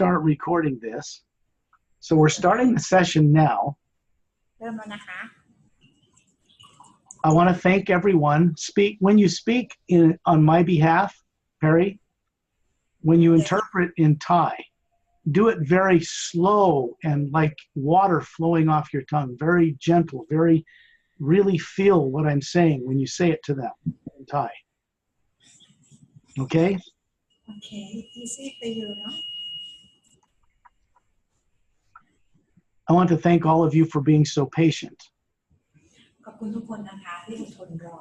start recording this. So we're starting the session now. เริ่มแล้วนะคะ I want to thank everyone. When you speak on my behalf, Perry, when you interpret in Thai, do it very slow and like water flowing off your tongue, very gentle, really feel what I'm saying when you say it to them in Thai. Okay? Okay, easy for you, no? I want to thank all of you for being so patient. ขอบคุณทุกคนนะคะที่อดทนรอ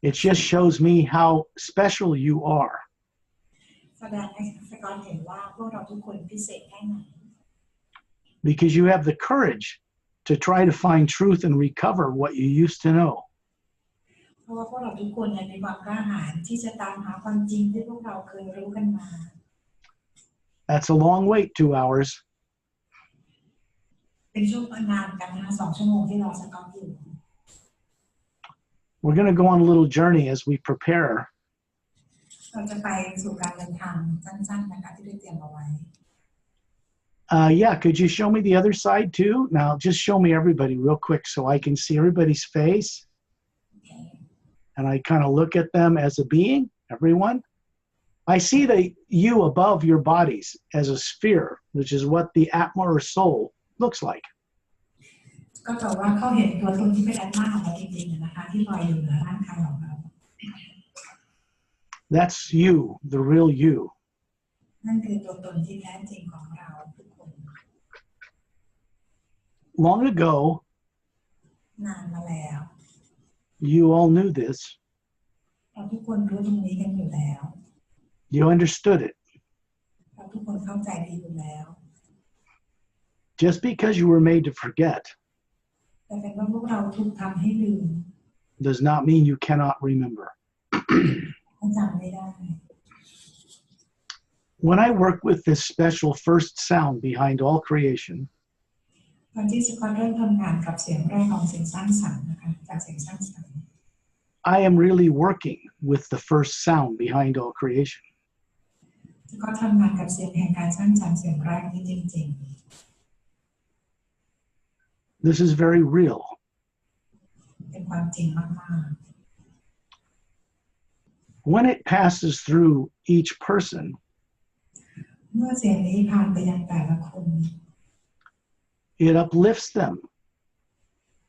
It just shows me how special you are. แสดงให้สกอตเห็นว่าพวกเราทุกคนพิเศษแค่ไหน Because you have the courage to try to find truth and recover what you used to know. เพราะว่าพวกเราทุกคนมีความกล้าหาญที่จะตามหาความจริงที่พวกเราเคยรู้กันมา That's a long wait, 2 hours. เป็นช่วงนานกันนะคะ2 ชั่วโมงที่รอสกอตอยู่ We're going to go on a little journey as we prepare. เราจะไปสู่การเดินทางสั้นๆนะคะที่ได้เตรียมเอาไว้ Yeah, could you show me the other side too? Now, just show me everybody real quick so I can see everybody's face. And I kind of look at them as a being, everyone. I see the you above your bodies as a sphere, which is what the Atma or soul looks like. ก็จะว่าเขาเห็นตัวตนที่เป็นอัตมาของเราจริงๆนะคะที่ลอยอยู่เหนือร่างกายของเรา That's you, the real you. นั่นคือตัวตนที่แท้จริงของเราทุกคน Long ago, นานมาแล้ว you all knew this. เราทุกคนรู้ตรงนี้กันอยู่แล้ว You understood it. เราทุกคนเข้าใจดีอยู่แล้ว Just because you were made to forget แต่เป็นว่าพวกเราถูกทำให้ลืม does not mean you cannot remember. จำไม่ได้ When I work with this special first sound behind all creation, ตอนที่สกอตเริ่มทำงานกับเสียงแรกของเสียงสร้างสรรค์นะคะจากเสียงสร้างสรรค์ I am really working with the first sound behind all creation. สกอตทำงานกับเสียงแห่งการสร้างสรรค์เสียงแรกนี้จริง This is very real. ๆเป็นความจริงมาก When it passes through each person, ๆเมื่อเสียงนี้ผ่านไปยังแต่ละคน it uplifts them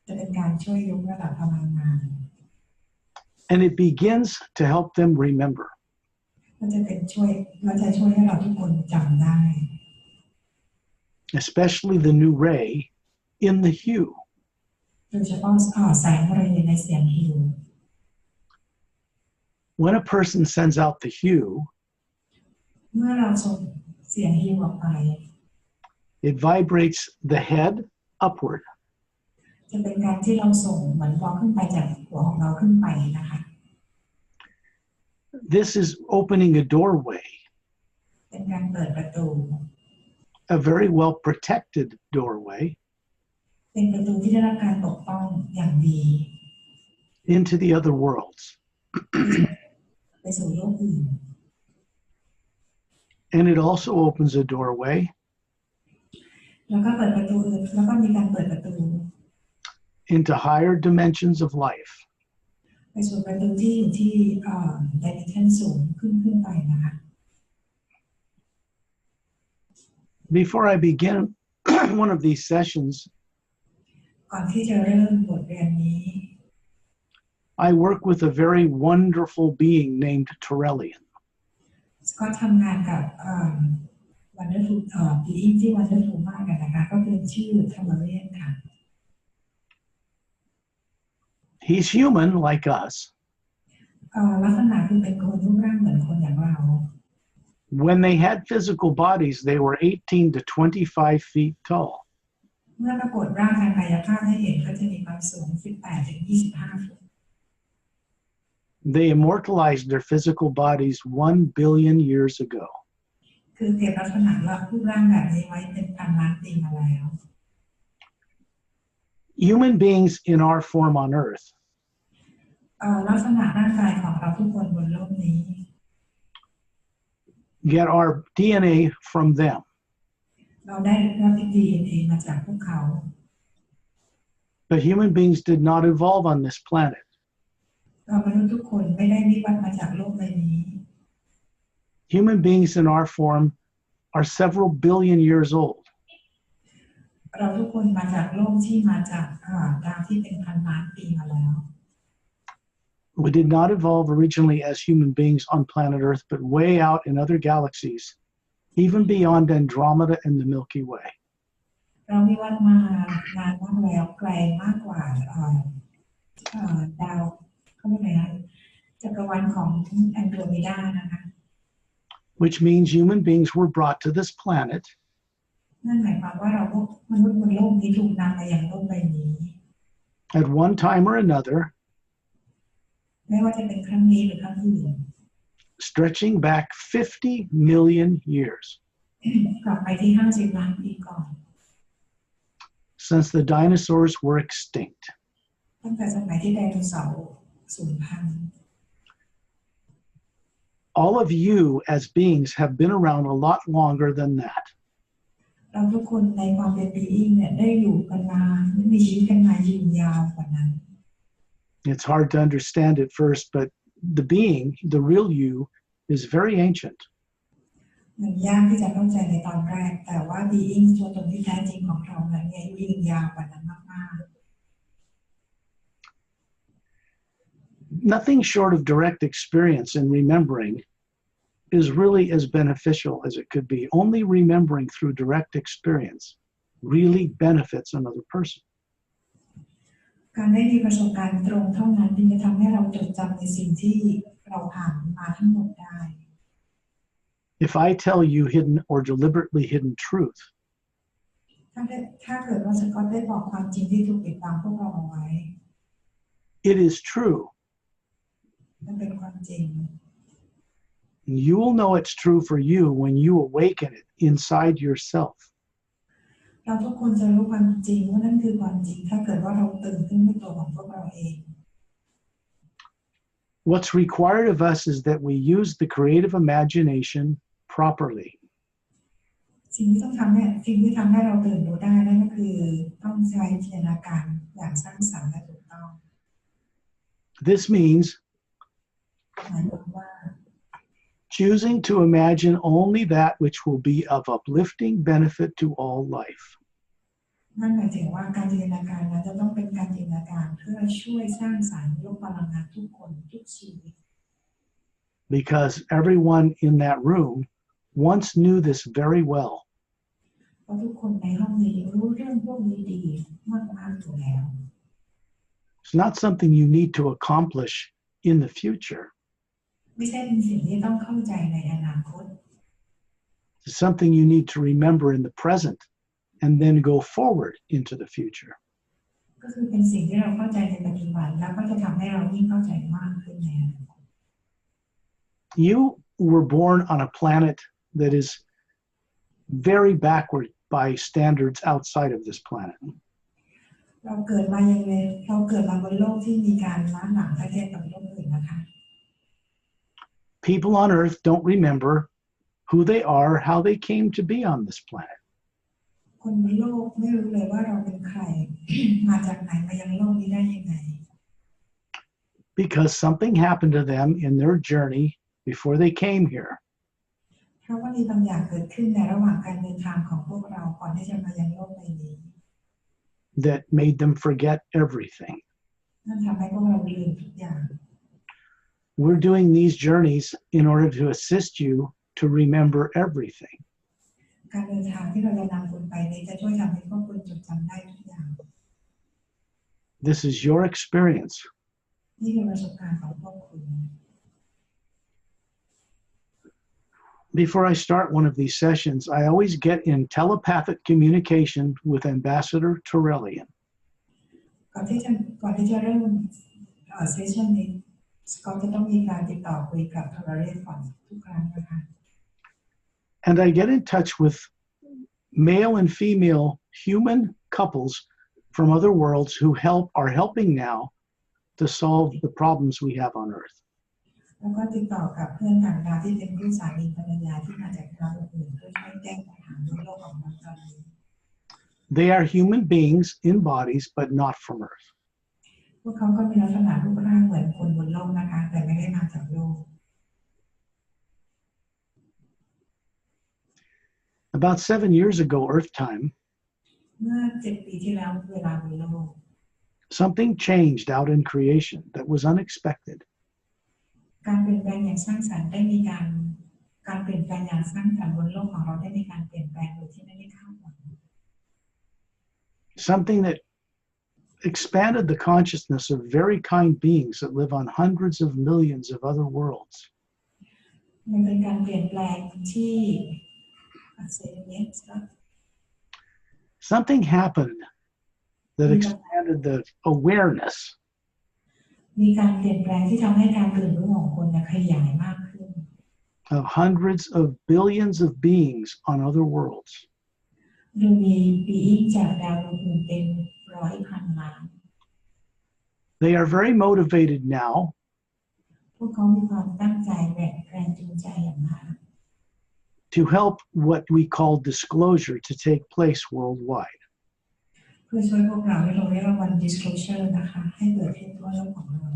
จะเป็นการช่วยยกระดับพลังงาน and it begins to help them remember. มันจะเป็นช่วยเราจะช่วยให้เราทุกคนจำได้ Especially the new ray in the hue. โดยเฉพาะแสงเรย์ในเสียงฮิว When a person sends out the hue, เมื่อเราส่งเสียงฮิวออกไป it vibrates the head upward. จะเป็นการที่เราส่งเหมือนพอขึ้นไปจากหัวของเราขึ้นไปนะคะ This is opening a doorway, เป็นการเปิดประตู a very well protected doorway, เป็นประตูที่ได้รับการปกป้องอย่างดี into the other worlds. ไปสู่โลกอื่น And it also opens a doorway แล้วก็เปิดประตูอื่นแล้วก็มีการเปิดประตู into higher dimensions of life. ไปสู่ประตูที่อยู่ที่dimension สูงขึ้นไปนะคะ Before I begin one of these sessions, ก่อนที่จะเริ่มบทเรียนนี้ I work with a very wonderful being named Torellian. ก็ทำงานกับwonderful being ที่ wonderful มากกันนะคะก็คือชื่อทามาเรียนค่ะ He's human like us. ลักษณะคือเป็นคนรูปร่างเหมือนคนอย่างเรา When they had physical bodies, they were 18 to 25 feet tall. เมื่อปรากฏร่างทางกายภาพให้เห็นก็จะมีความสูง 18 ถึง 25 ฟุต They immortalized their physical bodies 1 billion years ago. คือเก็บลักษณะรูปร่างแบบนี้ไว้เป็นพันล้านปีมาแล้ว Human beings in our form on Earth ลักษณะร่างกายของเราทุกคนบนโลกนี้ get our DNA from them. เราได้รับ DNA มาจากพวกเขา But human beings did not evolve on this planet. เรามนุษย์ทุกคนไม่ได้วิวัฒน์มาจากโลกใบนี้ Human beings in our form are several billion years old. เราทุกคนมาจากโลกที่มาจากดาวที่เป็นพันล้านปีมาแล้ว We did not evolve originally as human beings on planet Earth, but way out in other galaxies, even beyond Andromeda and the Milky Way. เราวิวัฒน์มานานมากแล้วไกลมากกว่าดาวเขาเรียกอะไรนะจักรวาลของแอนโดรเมดานะคะ Which means human beings were brought to this planet นั่นหมายความว่าเรามนุษย์บนโลกนี้ถูกนำมาอย่างโลกใบนี้ at one time or another, ไม่ว่าจะเป็นครั้งนี้หรือครั้งอื่น stretching back 50 million years กลับไปที่50 ล้านปีก่อน since the dinosaurs were extinct. ตั้งแต่สมัยที่ไดโนเสาร์สูญพันธุ์ All of you as beings have been around a lot longer than that. เราทุกคนในความเป็น being เนี่ยได้อยู่กันมามีชีวิตกันมายืนยาวกว่านั้น It's hard to understand at first, but the being, the real you, is very ancient. มันยากที่จะเข้าใจในตอนแรกแต่ว่า being ตัวตนที่แท้จริงของเราเนี่ยยืนยาวกว่านั้นมากๆ Nothing short of direct experience and remembering is really as beneficial as it could be. Only remembering through direct experience really benefits another person. การได้มีประสบการณ์ตรงเท่านั้นที่จะทำให้เราจดจำในสิ่งที่เราผ่านมาทั้งหมดได้ If I tell you hidden or deliberately hidden truth, ถ้าเกิดว่าสกอตได้บอกความจริงที่ถูกปิดบังพวกเราเอาไว้ it is true. มันเป็นความจริง You will know it's true for you when you awaken it inside yourself. เราทุกคนจะรู้ความจริงว่านั่นคือความจริงถ้าเกิดว่าเราตื่นขึ้นในตัวของพวกเราเอง What's required of us is that we use the creative imagination properly. สิ่งที่ทำให้เราตื่นรู้ได้นั่นก็คือต้องใช้จินตนาการอย่างสร้างสรรค์และถูกต้อง This means หมายความว่า choosing to imagine only that which will be of uplifting benefit to all life. นั่นหมายถึงว่าการจินตนาการนั้นจะต้องเป็นการจินตนาการเพื่อช่วยสร้างสรรค์ยกพลังงานทุกคนทุกชีวิต Because everyone in that room once knew this very well. เพราะทุกคนในห้องนี้รู้เรื่องพวกนี้ดีมากๆอยู่แล้ว It's not something you need to accomplish in the future. ไม่ใช่เป็นสิ่งที่ต้องเข้าใจในอนาคต It's something you need to remember in the present and then go forward into the future. ก็คือเป็นสิ่งที่เราเข้าใจในปัจจุบันแล้วก็จะทำให้เรายิ่งเข้าใจมากขึ้นในอนาคต You were born on a planet that is very backward by standards outside of this planet. เราเกิดมาบนโลกที่มีการล้าหลังถ้าเทียบกับโลกอื่นนะคะ People on Earth don't remember who they are, how they came to be on this planet. คนบนโลกไม่รู้เลยว่าเราเป็นใคร มาจากไหนมายังโลกนี้ได้ยังไง Because something happened to them in their journey before they came here. เพราะว่ามีบางอย่างเกิดขึ้นในระหว่างการเดินทางของพวกเราก่อนที่จะมายังโลกใบนี้ That made them forget everything. นั่นทำให้พวกเราลืมทุกอย่าง We're doing these journeys in order to assist you to remember everything. การเดินทางที่เราจะนำคุณไปนี้จะช่วยทำให้พวกคุณจดจำได้ทุกอย่าง This is your experience. นี่คือประสบการณ์ของพวกคุณ Before I start one of these sessions, I always get in telepathic communication with Ambassador Terrellian. ก่อนที่จะเริ่มเซสชันนี้ก็จะต้องมีการติดต่อคุยกับทอร์เรนก่อนทุกครั้งนะคะ And I get in touch with male and female human couples from other worlds who are helping now to solve the problems we have on Earth. แล้วก็ติดต่อกับเพื่อนต่างดาวที่เป็นคู่สามีภรรยาที่มาจากดาวอื่นเพื่อช่วยแก้ปัญหาโลกของเราตอนนี้ They are human beings in bodies, but not from Earth. พวกเขาก็มีลักษณะรูปร่างเหมือนคนบนโลกนะคะแต่ไม่ได้มาจากโลก About 7 years ago, Earth time, เมื่อ7 ปีที่แล้วเวลาบนโลก something changed out in creation that was unexpected. การเปลี่ยนแปลงอย่างสร้างสรรค์ได้มีการเปลี่ยนแปลงอย่างสร้างสรรค์บนโลกของเราได้มีการเปลี่ยนแปลงโดยที่ไม่ได้คาดหวัง Something that expanded the consciousness of very kind beings that live on hundreds of millions of other worlds. มันเป็นการเปลี่ยนแปลงที่ Something happened that expanded the awareness มีการเปลี่ยนแปลงที่ทำให้การตื่นรู้ของคนขยายมากขึ้น of hundreds of billions of beings on other worlds. โดยมีbeingจากดาวดวงอื่นเป็นร้อยพันล้าน They are very motivated now พวกเขามีความตั้งใจแรงจูงใจอย่างมาก to help what we call disclosure to take place worldwide. เพื่อช่วยพวกเราให้เราเรียกว่าวัน disclosure นะคะให้เกิดขึ้นทั่วโลกของเรา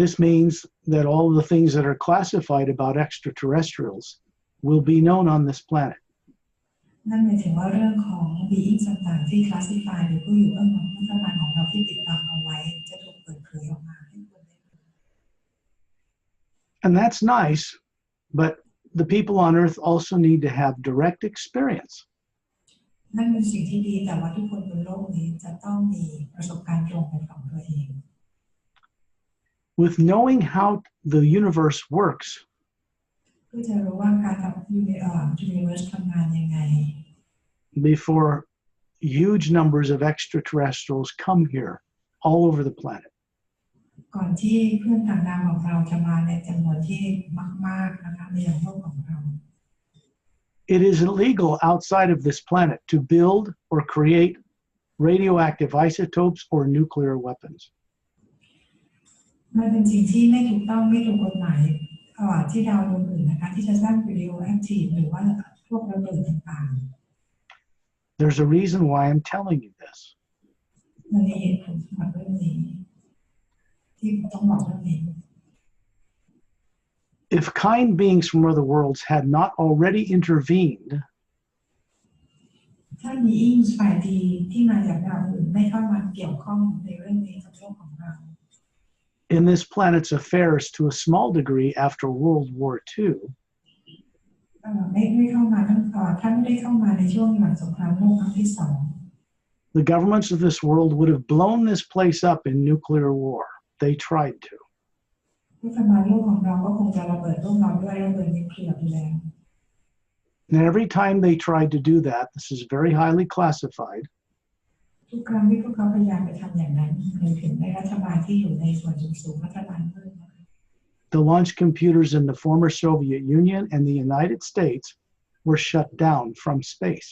This means that all the things that are classified about extraterrestrials will be known on this planet. นั่นหมายถึงว่าเรื่องของ being ต่างๆที่ classify หรือผู้อยู่เบื้องหลังรัฐบาลของเราที่ปิดบังเอาไว้จะถูกเปิดเผยออกมาให้คนได้รู้ And that's nice, but the people on Earth also need to have direct experience. นั่นเป็นสิ่งที่ดีแต่ว่าทุกคนบนโลกนี้จะต้องมีประสบการณ์ตรงเป็นของตัวเอง With knowing how the universe works, เพื่อจะรู้ว่าการทำ universe ทำงานยังไง before huge numbers of extraterrestrials come here all over the planet. ก่อนที่เพื่อนต่างดาวของเราจะมาในจำนวนที่มากๆนะคะในโลกของเรา It is illegal outside of this planet to build or create radioactive isotopes or nuclear weapons. มันเป็นสิ่งที่ไม่ถูกต้องไม่ถูกกฎหมายที่ดาวดวงอื่นนะคะที่จะสร้าง radioactive หรือว่าพวกระเบิดต่างๆ There's a reason why I'm telling you this. มันมีเหตุผลสำหรับเรื่องนี้ที่ต้องบอกเรื่องนี้ If kind beings from other worlds had not already intervened, ถ้ามีอิงฝ่ายดีที่มาจากดาวอื่นไม่เข้ามาเกี่ยวข้องในเรื่องนี้กับโลกของเรา in this planet's affairs to a small degree after World War II, ไม่เข้ามาท่านไม่ได้เข้ามาในช่วงหลังสงครามโลกครั้งที่สอง the governments of this world would have blown this place up in nuclear war. They tried to. รัฐบาลโลกของเราก็คงจะระเบิดโลกเราด้วยระเบิดนิวเคลียร์ไปแล้ว And every time they tried to do that, this is very highly classified, ทุกครั้งที่พวกเขาพยายามไปทำอย่างนั้นถึงในรัฐบาลที่อยู่ในส่วนสูงรัฐบาลมืด the launch computers in the former Soviet Union and the United States were shut down from space.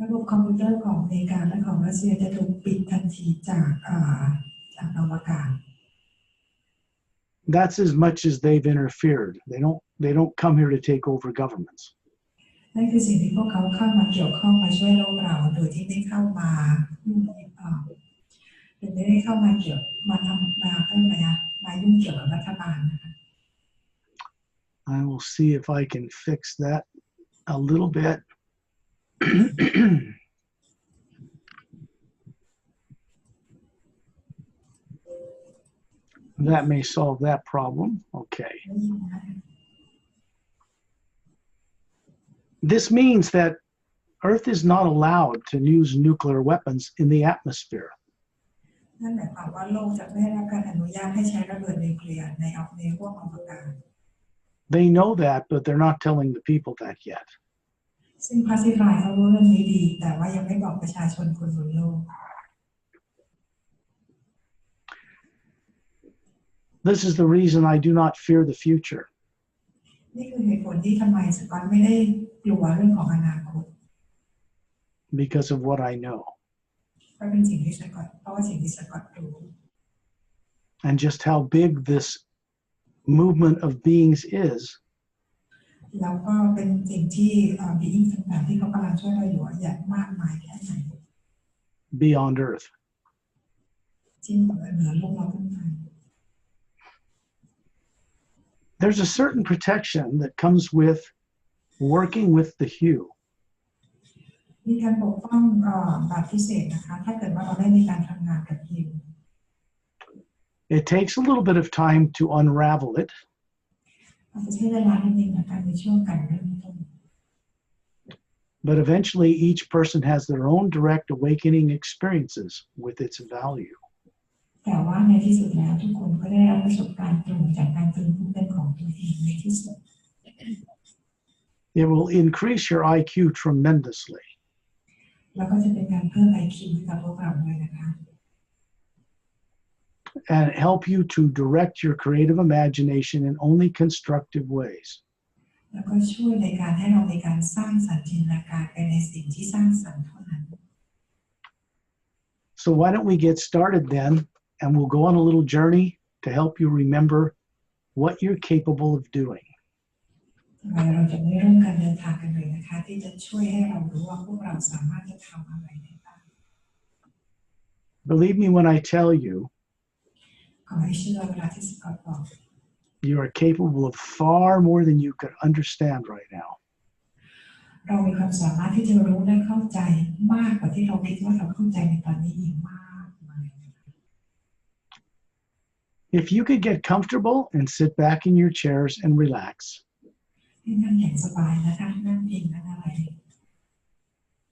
ระบบคอมพิวเตอร์ของอเมริกาและของรัสเซียจะถูกปิดทันทีจากอวกาศ That's as much as they've interfered. They don't come here to take over governments. นั่นคือสิ่งที่พวกเขาเข้ามาเกี่ยวข้องมาช่วยโลกเราโดยที่ไม่เข้ามาหรือไม่ได้เข้ามาเกี่ยวมาทำมายุ่งเกี่ยวกับรัฐบาลนะคะ I will see if I can fix that a little bit. That may solve that problem. Okay. This means that Earth is not allowed to use nuclear weapons in the atmosphere. นั่นหมายความว่าโลกจะไม่ได้รับการอนุญาตให้ใช้ระเบิดนิวเคลียร์ในห้วงอวกาศ They know that, but they're not telling the people that yet. ซึ่ง classify เขารู้เรื่องนี้ดีแต่ว่ายังไม่บอกประชาชนคนบนโลก This is the reason I do not fear the future. นี่คือเหตุผลที่ทำไมสกอตไม่ได้กลัวเรื่องของอนาคต Because of what I know. เพราะเป็นสิ่งที่สกอตรู้ and just how big this movement of beings is, แล้วก็เป็นสิ่งที่beings ต่างๆที่เขากำลังช่วยเราอยู่อย่างมากมายแค่ไหน beyond Earth. ที่เหนือโลกเราขึ้นไป There's a certain protection that comes with working with the hue. มีการปกป้องแบบพิเศษนะคะถ้าเกิดว่าเราได้มีการทำงานกับฮิว It takes a little bit of time to unravel it, อาจจะใช้เวลานิดนึงนะคะในช่วงการเริ่มต้น but eventually each person has their own direct awakening experiences with its value. แต่ว่าในที่สุดแล้วทุกคนก็ได้รับประสบการณ์ตรงจากการตื่นรู้เป็นของตัวเองในที่สุด It will increase your IQ tremendously. แล้วก็จะเป็นการเพิ่ม IQ ให้กับพวกเราด้วยนะคะ and help you to direct your creative imagination in only constructive ways. แล้วก็ช่วยในการให้เราในการสร้างสรรค์จินตนาการไปในสิ่งที่สร้างสรรค์เท่านั้น So why don't we get started then, and we'll go on a little journey to help you remember what you're capable of doing. เราจะไม่เริ่มการเดินทางกันเลยนะคะที่จะช่วยให้เรารู้ว่าพวกเราสามารถจะทำอะไรได้บ้าง Believe me when I tell you, ขอให้เชื่อเวลาที่สกอตบอก you are capable of far more than you could understand right now. เรามีความสามารถที่จะรู้และเข้าใจมากกว่าที่เราคิดว่าเราเข้าใจในตอนนี้อีกมากมาย If you could get comfortable and sit back in your chairs and relax, ให้นั่งอย่างสบายนะคะนั่งพิงนั่งอะไร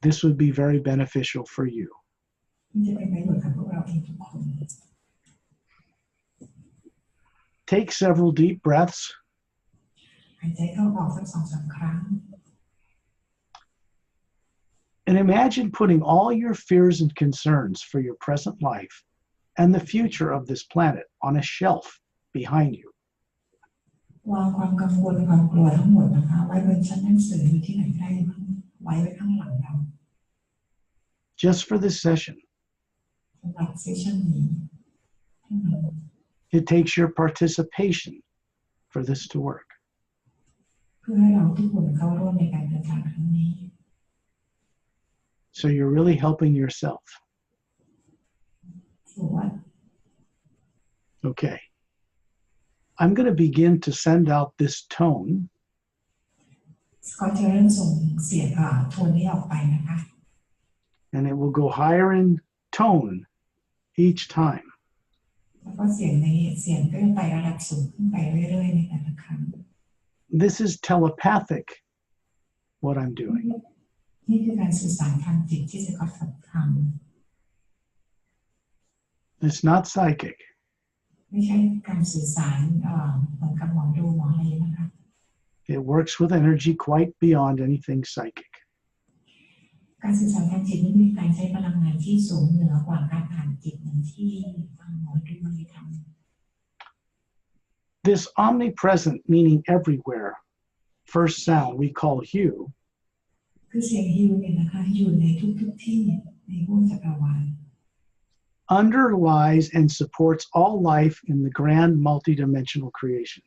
this would be very beneficial for you. มันจะเป็นประโยชน์กับพวกเราเองทุกคน Take several deep breaths. หายใจเข้าออกสัก 2-3 ครั้ง And imagine putting all your fears and concerns for your present life and the future of this planet on a shelf behind you. วางความกังวลความกลัวทั้งหมดนะคะไว้บนชั้นหนังสืออยู่ที่ไหนได้ไว้ข้างหลังเรา Just for this session. สำหรับเซสชั่นนี้ It takes your participation for this to work. เพื่อให้เราทุกคนเข้าร่วมในการเดินทางครั้งนี้ So you're really helping yourself. For what? Okay. I'm going to begin to send out this tone. สกอตจะเริ่มส่งเสียงโทนนี้ออกไปนะคะ And it will go higher in tone each time. แล้วก็เสียงก็จะไประดับสูงขึ้นไปเรื่อยๆในแต่ละครั้ง This is telepathic, what I'm doing. นี่คือการสื่อสารทางจิตที่สกอตทำ It's not psychic. ไม่ใช่การสื่อสารเหมือนกับหมอดูหมออะไรนะคะ It works with energy quite beyond anything psychic. การสื่อสารทางจิตนี่มีการใช้พลังงานที่สูงเหนือกว่าการอ่านจิตเหมือนที่หมอดูอะไรทำ This omnipresent, meaning everywhere, first sound we call hue, คือเสียงฮิวเนี่ยนะคะอยู่ในทุกที่ในวงจักรวาล underlies and supports all life in the grand multidimensional creation.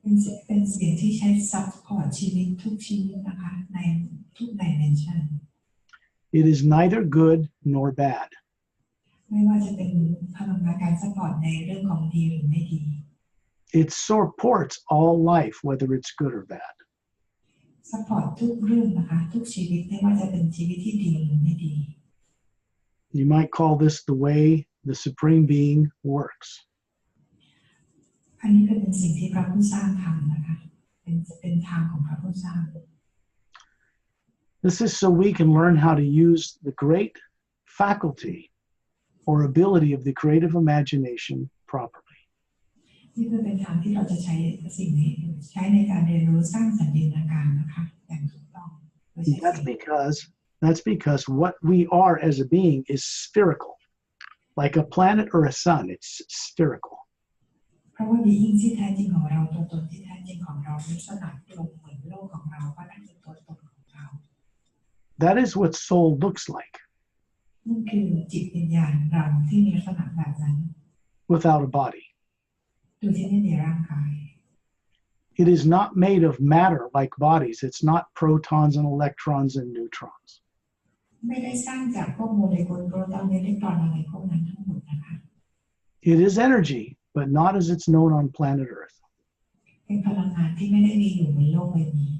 เป็นเสียงที่ใช้ซัพพอร์ตชีวิตทุกชีวิตนะคะในทุก dimension. It is neither good nor bad. ไม่ว่าจะเป็นพลังงานการซัพพอร์ตในเรื่องของดีหรือไม่ดี It supports all life, whether it's good or bad. ซัพพอร์ตทุกเรื่องนะคะทุกชีวิตไม่ว่าจะเป็นชีวิตที่ดีหรือไม่ดี You might call this the way the Supreme Being works. อันนี้ก็เป็นสิ่งที่พระผู้สร้างทำนะคะเป็นทางของพระผู้สร้าง This is so we can learn how to use the great faculty or ability of the creative imagination properly. นี่คือเป็นทางที่เราจะใช้สิ่งนี้ใช้ในการเรียนรู้สร้างสรรค์จินตนาการนะคะอย่างถูกต้อง That's because what we are as a being is spherical. Like a planet or a sun, it's spherical. เพราะว่าบีอิงที่แท้จริงของเราตัวตนที่แท้จริงของเราลักษณะกลมเหมือนโลกของเราก็นั่นคือตัวตนของเรา That is what soul looks like. นั่นคือจิตวิญญาณเราที่มีลักษณะแบบนั้น without a body. โดยที่ไม่มีร่างกาย It is not made of matter like bodies. It's not protons and electrons and neutrons. ไม่ได้สร้างจากพวกโมเลกุลโปรตอนอิเล็กตรอนอะไรพวกนั้นทั้งหมดนะคะ It is energy, but not as it's known on planet Earth. เป็นพลังงานที่ไม่ได้มีอยู่บนโลกใบนี้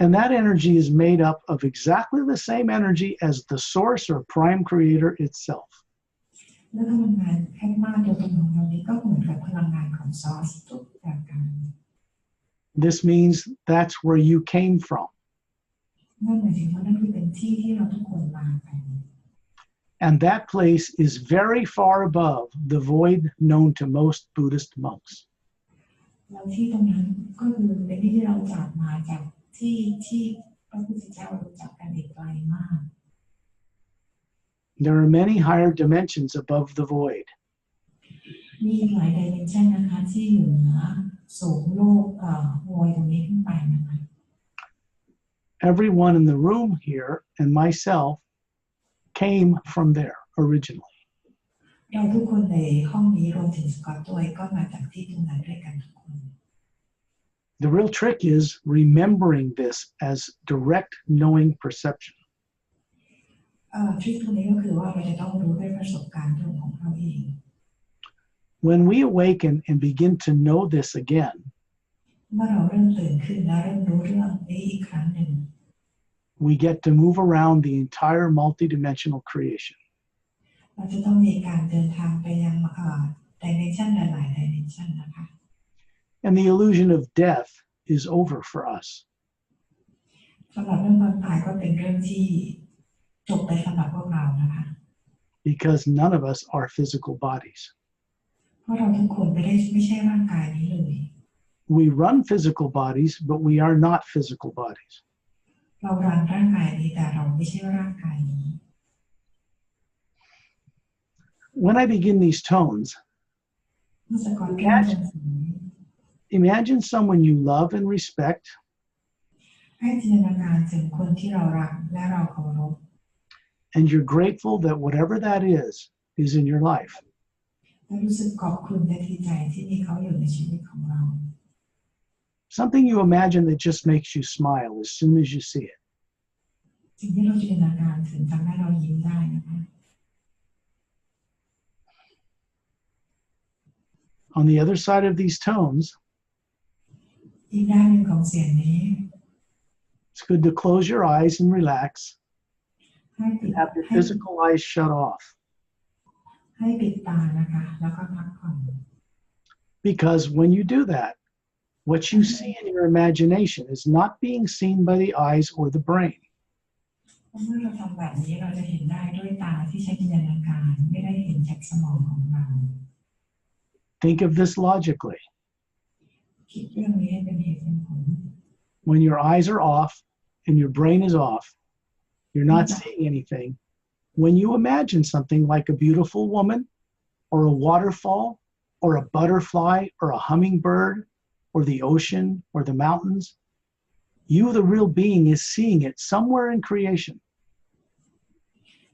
And that energy is made up of exactly the same energy as the source or prime creator itself. และพลังงานแคปมาตัวตนของเรานี้ก็เหมือนกับพลังงานของซอสทุกประการ This means that's where you came from. นั่นหมายถึงว่านั่นคือเป็นที่ที่เราทุกคนมากัน And that place is very far above the void known to most Buddhist monks. แล้วที่ตรงนั้นก็คือเป็นที่เราจากมาจากที่พระพุทธเจ้ารู้จักกันอีกไกลมาก There are many higher dimensions above the void. มีหลายดิเมนชันนะคะที่อยู่เหนือสูงโลกโวยตรงนี้ขึ้นไปนะคะ Everyone in the room here and myself came from there originally. เราทุกคนในห้องนี้รวมถึงสกอตด้วยก็มาจากที่ตรงนั้นด้วยกันทุกคน The real trick is remembering this as direct knowing perception. ทริคตรงนี้ก็คือว่าเราจะต้องรู้ด้วยประสบการณ์ของเราเอง When we awaken and begin to know this again, เมื่อเราเริ่มตื่นขึ้นและเริ่มรู้เรื่องนี้อีกครั้งหนึ่ง we get to move around the entire multidimensional creation. เราจะต้องมีการเดินทางไปยังดิเมนชันหลายๆดิเมนชันนะคะ And the illusion of death is over for us. สำหรับเรื่องความตายก็เป็นเรื่องที่จบไปสำหรับพวกเรานะคะ Because none of us are physical bodies. เพราะเราทุกคนไม่ใช่ร่างกายนี้เลย We run physical bodies, but we are not physical bodies. เรารันร่างกายนี้แต่เราไม่ใช่ร่างกายนี้ When I begin these tones, เมื่อสกอตเริ่มเป็นสี imagine someone you love and respect, ให้จินตนาการถึงคนที่เรารักและเราเคารพ and you're grateful that whatever that is in your life. และรู้สึกขอบคุณและดีใจที่มีเขาอยู่ในชีวิตของเรา Something you imagine that just makes you smile as soon as you see it. สิ่งที่เราจินตนาการถึงทำให้เรายิ้มได้นะคะ On the other side of these tones, อีกด้านหนึ่งของเสียงนี้ it's good to close your eyes and relax. ให้ปิด Have your physical eyes shut off. ให้ปิดตานะคะแล้วก็พักผ่อน Because when you do that, what you see in your imagination is not being seen by the eyes or the brain. เมื่อเราทำแบบนี้เราจะเห็นได้ด้วยตาที่ใช้จินตนาการไม่ได้เห็นจากสมองของเรา Think of this logically. คิดเรื่องนี้ให้เป็นเหตุเป็นผล When your eyes are off and your brain is off, you're not seeing anything. When you imagine something like a beautiful woman or a waterfall or a butterfly or a hummingbird or the ocean or the mountains, you, the real being, is seeing it somewhere in creation.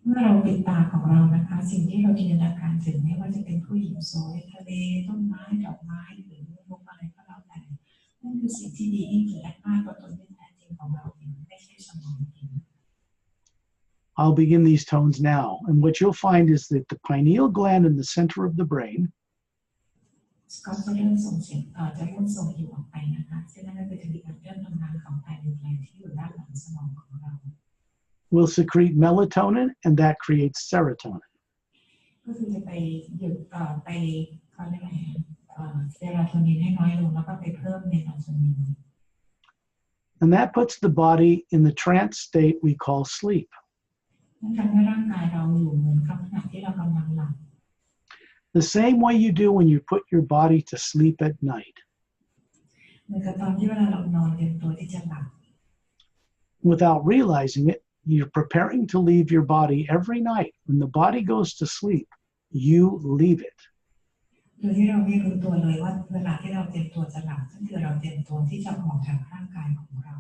เมื่อเราปิดตาของเรานะคะสิ่งที่เราจินตนาการถึงไม่ว่าจะเป็นผู้หญิงสวยทะเลต้นไม้ดอกไม้หรือรูปอะไรก็แล้วแต่นั่นคือสิ่งที่ดียิ่งคือแอคมาตัวตนที่แท้จริงของเราเองไม่ใช่สมองเอง I'll begin these tones now, and what you'll find is that the pineal gland in the center of the brain ก็จะเริ่มส่งเสียงจะเริ่มส่งอยู่ออกไปนะคะซึ่งนั่นก็คือจะมีการเริ่มทำงานของไพนิวแกลนที่อยู่ด้านหลังสมองของเรา will secrete melatonin, and that creates serotonin. ก็คือจะไปหยุดไปเขาเรียกอะไรเซโรโทนินให้น้อยลงแล้วก็ไปเพิ่มเมลาโทนิน And that puts the body in the trance state we call sleep. นั่นทำให้ร่างกายเราอยู่เหมือนกับขณะที่เรากำลังหลับ The same way you do when you put your body to sleep at night. เหมือนกับตอนที่เวลาเรานอนเตรียมตัวที่จะหลับ Without realizing it, you're preparing to leave your body every night. When the body goes to sleep, you leave it. โดยที่เราไม่รู้ตัวเลยว่าเวลาที่เราเตรียมตัวจะหลับนั่นคือเราเตรียมตัวที่จะออกจากร่างกายของเรา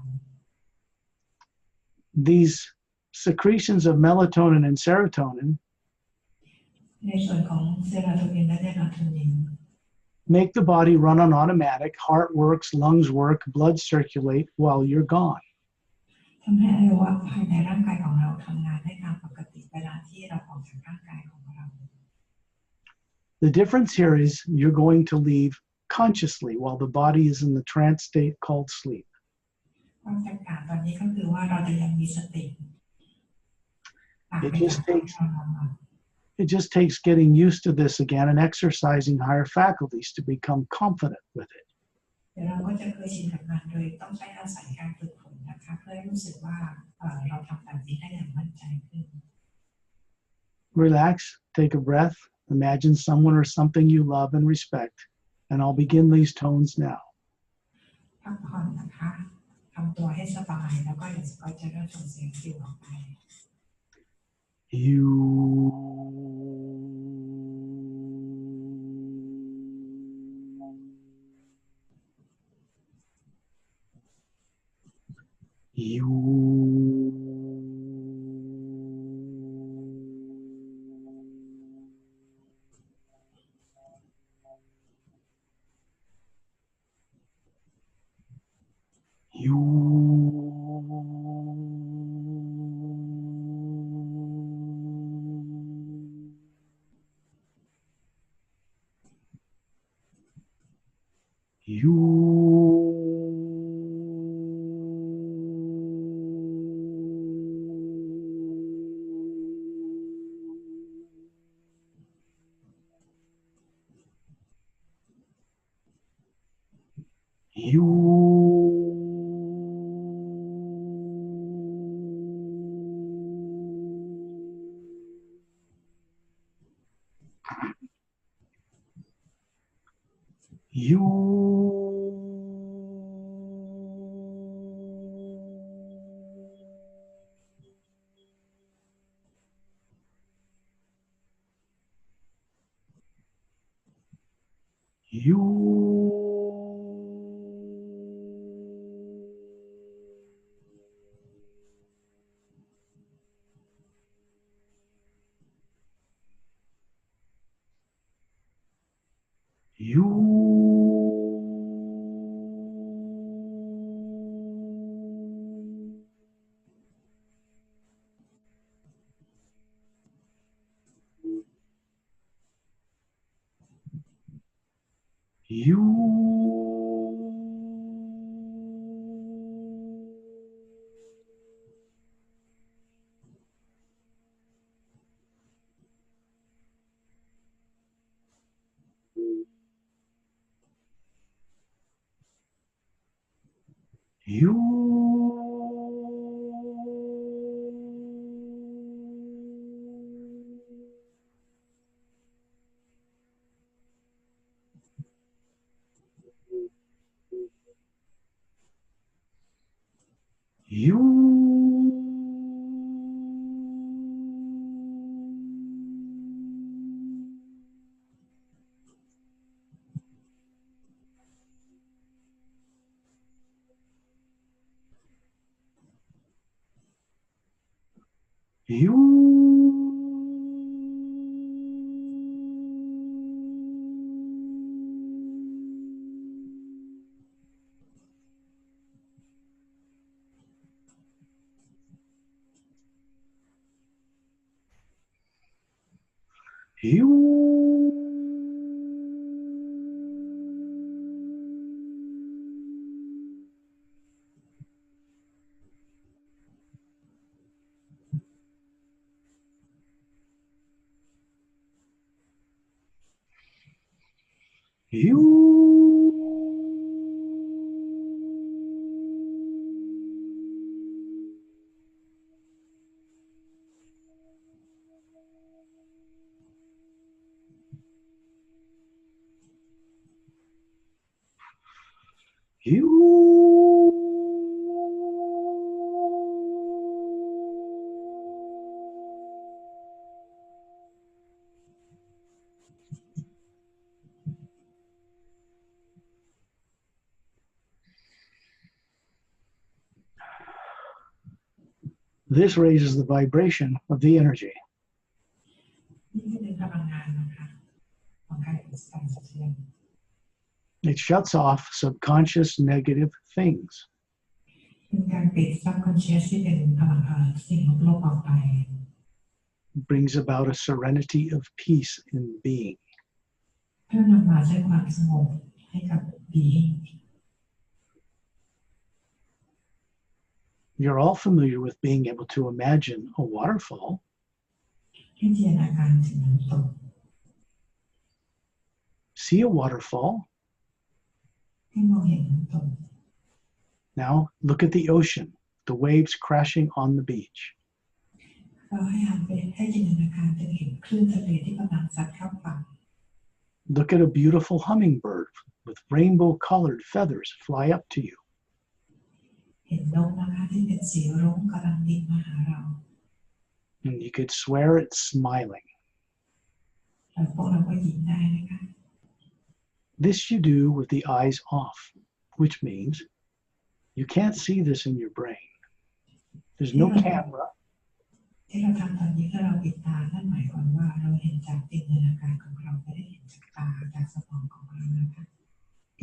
These secretions of melatonin and serotonin ในส่วนของเซโรโทนินและเมลาโทนิน Make the body run on automatic. Heart works, lungs work, blood circulate while you're gone. ทำให้อวัยวะภายในร่างกายของเราทำงานได้ตามปกติเวลาที่เราออกจากร่างกายของเรา The difference here is you're going to leave consciously while the body is in the trance state called sleep. ความแตกต่างตอนนี้ก็คือว่าเราจะยังมีสติ It just takes getting used to this again and exercising higher faculties to become confident with it. เดี๋ยวเราก็จะเคยชินกับมันโดยต้องใช้อาศัยการฝึกฝนนะคะเพื่อให้รู้สึกว่าเราทำแบบนี้ได้อย่างมั่นใจขึ้น Relax, take a breath, imagine someone or something you love and respect, and I'll begin these tones now. พักผ่อนนะคะทำตัวให้สบายแล้วก็เดี๋ยวก็จะเริ่มส่งเสียงซิวออกไป You. This raises the vibration of the energy. นี่คือพลังงาน It shuts off subconscious negative things. เป็นการปิด subconscious ที่เป็นพลังสิ่งลบๆออกไป Brings about a serenity of peace in being. เพื่อนำมาซึ่งความสงบให้กับ being. You're all familiar with being able to imagine a waterfall. ให้จินตนาการถึงน้ำตก See a waterfall. ให้มองเห็นน้ำตก Now look at the ocean, the waves crashing on the beach. เราให้จินตนาการถึงเห็นคลื่นทะเลที่กำลังซัดเข้าฝั่ง Look at a beautiful hummingbird with rainbow-colored feathers fly up to you. เห็นนกนะคะที่เป็นสีรุ้งกำลังบินมาหาเรา And you could swear it's smiling. แล้วพวกเราก็ยิ้มได้นะคะ This you do with the eyes off, which means you can't see this in your brain. There's no camera. ที่เราทำตอนนี้ถ้าเราปิดตานั่นหมายความว่าเราเห็นจากจินตนาการของเราไม่ได้เห็นจากตาจากสมองของเรานะคะ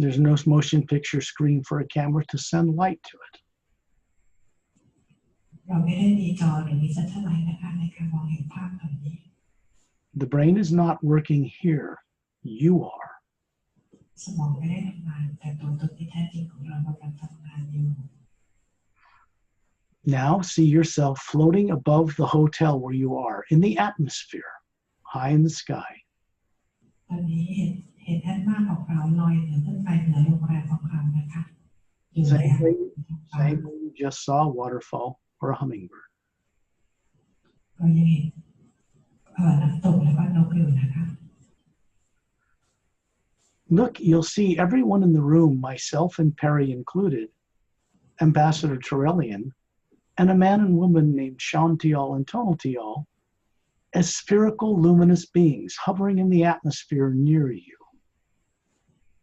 There's no motion picture screen for a camera to send light to it. เราไม่ได้มีจอหรือมีซัตเทอร์ไลท์นะคะในการมองเห็นภาพตอนนี้ The brain is not working here. You are. สมองไม่ได้ทำงานแต่ตัวตนที่แท้จริงของเรากำลังทำงานอยู่ Now see yourself floating above the hotel where you are, in the atmosphere, high in the sky. ตอนนี้เห็นด้านหน้าของเราลอยเหนือขึ้นไปเหนือโรงแรมของเรานะคะอยู่ใน Same way you just saw a waterfall or a hummingbird. ก็ยังเห็นน้ำตกแล้วก็นกอยู่นะคะ Look, you'll see everyone in the room, myself and Perry included, Ambassador Terrellian, and a man and woman named Shantial and Tonaltial, as spherical luminous beings hovering in the atmosphere near you.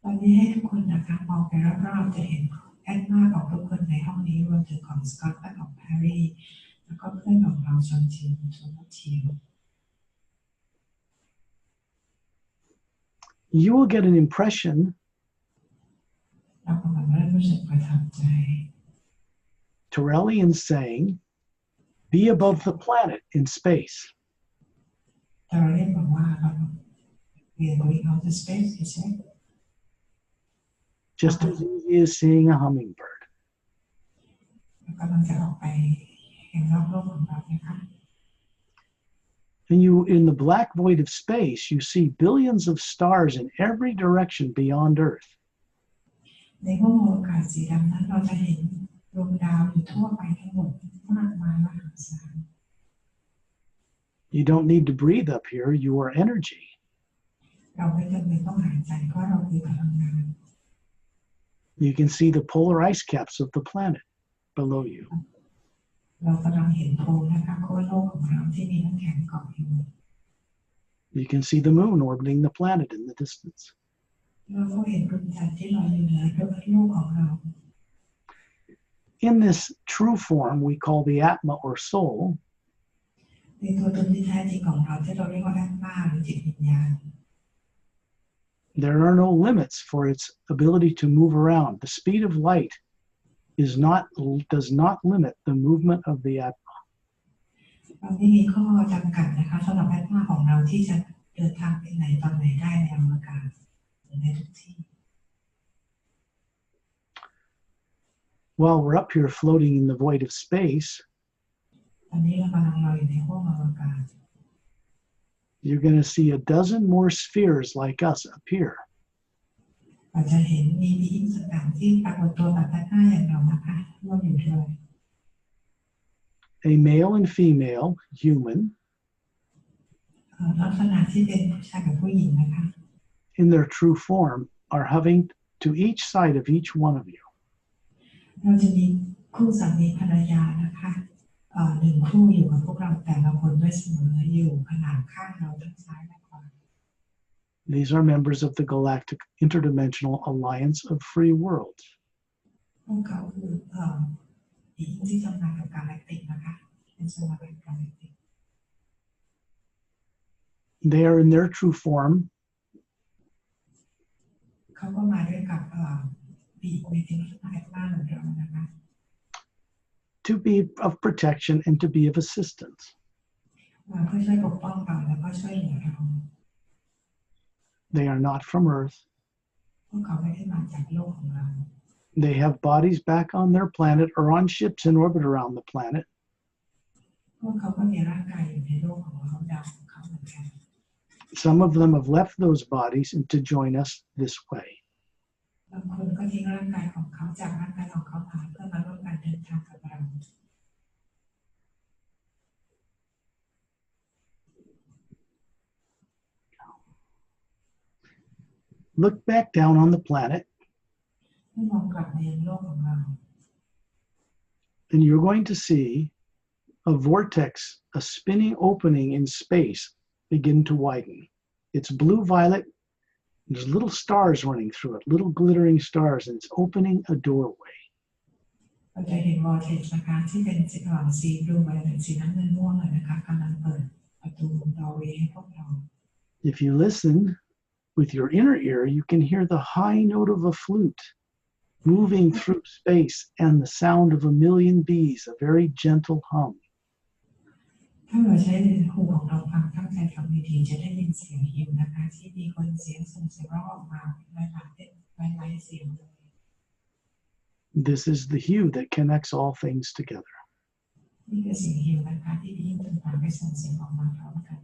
ตอนนี้ให้ทุกคนนะคะมองไปรอบๆจะเห็นแอดมาของทุกคนในห้องนี้รวมถึงของสกอตและของแพรรี่แล้วก็เพื่อนของเราชอนชิวโทมัสชิว You will get an impression เรากำลังเริ่มรู้สึกประทับใจ Terrellian saying, be above the planet in space. แต่เราเรียกบอกว่าเรา we are going out to space he said Just as easy as seeing a hummingbird. เรากำลังจะออกไปเห็นรอบโลกของเรานะคะ And you, in the black void of space, you see billions of stars in every direction beyond Earth. ในห้วงอากาศสีดำนั้นเราจะเห็นดวงดาวอยู่ทั่วไปทั้งหมดมากมายมหาศาล You don't need to breathe up here, you are energy. เราไม่จำเป็นต้องหายใจเพราะเราคือพลังงาน You can see the polar ice caps of the planet below you. เรากำลังเห็นโพลนะคะโคโลกของเราที่มีน้ำแข็งเกาะอยู่ You can see the moon orbiting the planet in the distance. เราก็เห็นดวงจันทร์ที่ลอยอยู่เหนือโลกของเรา In this true form we call the Atma or soul, ในตัวตนที่แท้จริงของเราที่เราเรียกว่าด้านหน้าหรือจิตวิญญาณ there are no limits for its ability to move around. The speed of light does not limit the movement of the Atma. เราไม่มีข้อจำกัดนะคะสำหรับด้านหน้าของเราที่จะเดินทางไปไหนตอนไหนได้ในอวกาศหรือในทุกที่ While we're up here floating in the void of space, ตอนนี้เรากำลังลอยอยู่ในห้วงอวกาศ you're going to see a dozen more spheres like us appear. เราจะเห็นมีอิ่งต่างๆที่ปรากฏตัวแบบด้านหน้าอย่างเรานะคะร่วมอยู่ด้วย A male and female human ลักษณะที่เป็นผู้ชายกับผู้หญิงนะคะ in their true form are hovering to each side of each one of you. เราจะมีคู่สามีภรรยานะคะหนึ่งคู่อยู่กับพวกเราแต่ละคนด้วยเสมออยู่ขนาดข้างเราทั้งซ้ายและขวา These are members of the Galactic Interdimensional Alliance of Free Worlds. พวกเขาคืออีกที่ทำงานกับกาแล็กติกนะคะเป็นสมาชิกกาแล็กติก They are in their true form เขาก็มาด้วยกับ to be of protection and to be of assistance. เพื่อช่วยปกป้องเราแล้วก็ช่วยเหลือเรา They are not from Earth. พวกเขาไม่ได้มาจากโลกของเรา They have bodies back on their planet or on ships in orbit around the planet. พวกเขาก็มีร่างกายอยู่ในโลกของเขาดาวของเขาเหมือนกัน Some of them have left those bodies and to join us this way. บางคนก็ทิ้งร่างกายของเขาจากร่างกายของเขามาเพื่อมาร่วมกันเดินทางกับเรา Look back down on the planet, ให้มองกลับมายังโลกของเรา and you're going to see a vortex, a spinning opening in space begin to widen. It's blue-violet. There's little stars running through it, little glittering stars, and it's opening a doorway. เราจะเห็นวอร์เทกซ์นะคะที่เป็นสีบลูไวโอเลตสีน้ำเงินม่วงเลยนะคะกำลังเปิดประตูดอร์เวย์ให้พวกเรา If you listen with your inner ear, you can hear the high note of a flute moving through space and the sound of a million bees, a very gentle hum. ถ้าเราใช้หูของเราฟังตั้งใจฟังดีๆจะได้ยินเสียงหิวนะคะที่มีคนเสียงส่งเสียงร้องออกมาหลายๆเสียงเลย This is the hue that connects all things together. นี่คือเสียงหิวนะคะที่ยิ่งต่างๆไปส่งเสียงออกมาพร้อมกัน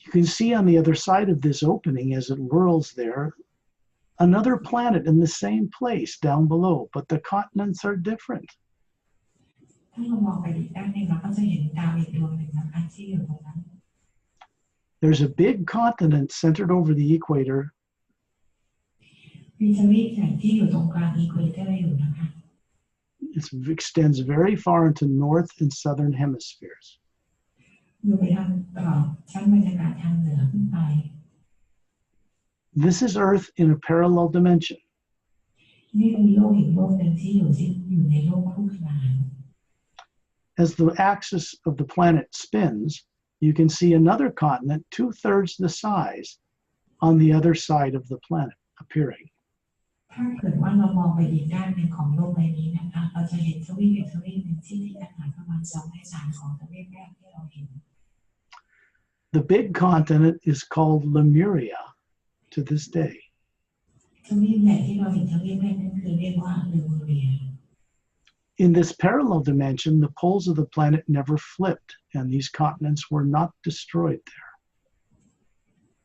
You can see on the other side of this opening as it whirls there, another planet in the same place down below, but the continents are different. ถ้าเรามองไปอีกด้านหนึ่งเราก็จะเห็นดาวอีกดวงหนึ่งนะคะที่อยู่ตรงนั้น There's a big continent centered over the equator, มีทวีปใหญ่ที่อยู่ตรงกลางอีควอเตอร์อยู่นะคะ it extends very far into north and southern hemispheres. อยู่ไปทางชั้นบรรยากาศทางเหนือขึ้นไป This is Earth in a parallel dimension. นี่เป็นโลกอีกโลกหนึ่งที่อยู่ในโลกคู่ขนาน As the axis of the planet spins, you can see another continent 2/3 the size on the other side of the planet appearing. ถ้าเกิดว่าเรามองไปอีกด้านหนึ่งของโลกใบนี้นะคะเราจะเห็นทวีปอีกทวีปหนึ่งที่มีขนาดประมาณ2 ใน 3ของทวีปแรกที่เราเห็น The big continent is called Lemuria to this day. ทวีปใหญ่ที่เราเห็นทวีปแรกนั่นคือเรียกว่าเลมูเรีย In this parallel dimension, the poles of the planet never flipped, and these continents were not destroyed there.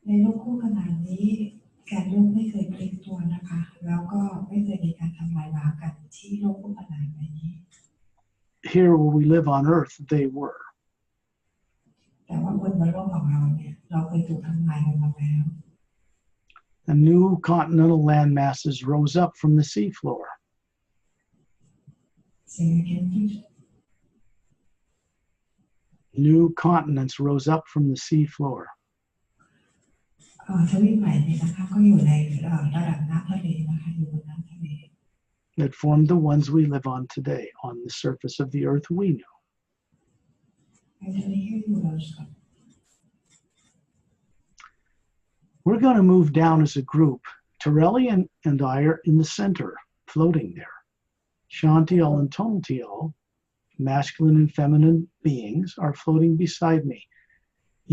ในโลกคู่ขนานนี้แกนโลกไม่เคยพลิกตัวนะคะแล้วก็ไม่เคยมีการทำลายล้างกันที่โลกคู่ขนานนี้ Here where we live on Earth, they were. แต่ว่าบนโลกของเราเนี่ยเราเคยถูกทำลายกันมาแล้ว And new continental land masses rose up from the seafloor. New continents rose up from the seafloor. ทวีปใหม่เนี่ยนะคะก็อยู่ในระดับน้ำทะเลนะคะอยู่บนน้ำทะเล That formed the ones we live on today, on the surface of the Earth we know. ในทะเลที่อยู่เราสัก We're going to move down as a group. Torellian and I are in the center, floating there. Shantiel and Tontiel, masculine and feminine beings, are floating beside me.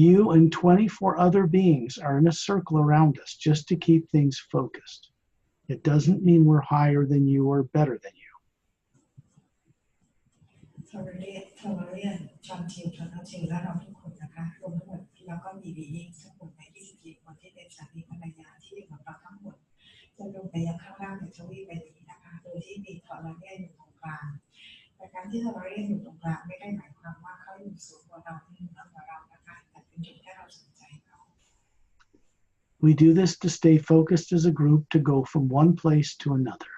You and 24 other beings are in a circle around us just to keep things focused. It doesn't mean we're higher than you or better than you. ทวารเรียนชอนทิวและเราทุกคนนะคะรวมทั้งหมดแล้วก็มีบีอิงทั้งหมดใน24 คนที่เป็นสามีภรรยาที่อยู่กับเราทั้งหมดจะลงไปยังข้างล่างในทวีปใบนี้นะคะโดยที่มีทวารเรียนอยู่ตรงกลางแต่การที่ทวารเรียนอยู่ตรงกลางไม่ได้หมายความว่าเขาอยู่สูงกว่าเราหรือเหนือกว่าเรานะคะแต่เป็นจุดที่เราสนใจเขา We do this to stay focused as a group to go from one place to another.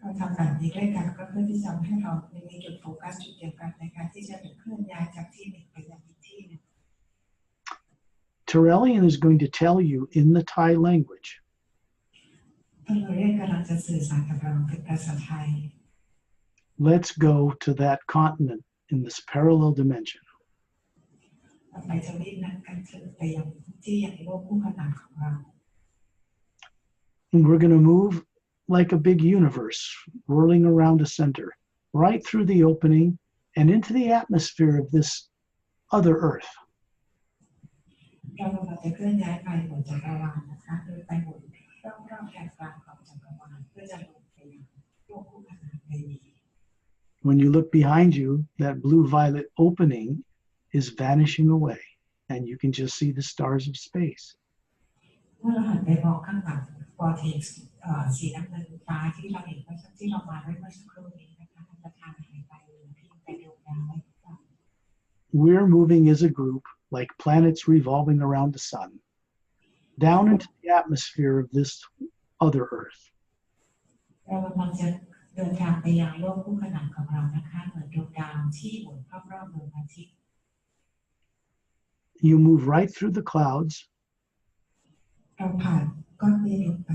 เราทำแบบนี้ด้วยกันก็เพื่อที่จะให้เรามีจุดโฟกัสจุดเดียวกันในการที่จะเคลื่อนย้ายจากที่หนึ่งไปยังอีกที่หนึ่ง Torellian is going to tell you in the Thai language. เราเรียกกำลังจะสื่อสารกับเราเป็นภาษาไทย Let's go to that continent in this parallel dimension. ไปทวีปนั้นกันคือไปยังที่ยังโลกคู่ขนานของเรา And we're going to move like a big universe, whirling around a center. right through the opening and into the atmosphere of this other earth. เรากำลังจะเคลื่อนย้ายไปบนจักรวาลนะคะโดยไปบนรอบๆแกนกลางของจักรวาลเพื่อจะลงไปยังโลกคู่ขนานในนี้ When you look behind you, that blue-violet opening is vanishing away, and you can just see the stars of space. เมื่อเราหันไปมองข้างหลังวอร์เท็กซ์สีน้ำเงินฟ้าที่เราเห็นที่เรามาด้วยเมื่อสักครู่นี้นะคะมันจะทางหายไปเหลือเพียงแต่ดวงดาวไม่ต่าง We're moving as a group, like planets revolving around the sun, down into the atmosphere of this other earth. เรากำลังจะเดินทางไปยังโลกคู่ขนานของเรานะคะเหมือนดวงดาวที่หมุนรอบๆดวงอาทิตย์ You move right through the clouds. เราผ่านก้อนเมฆลงไป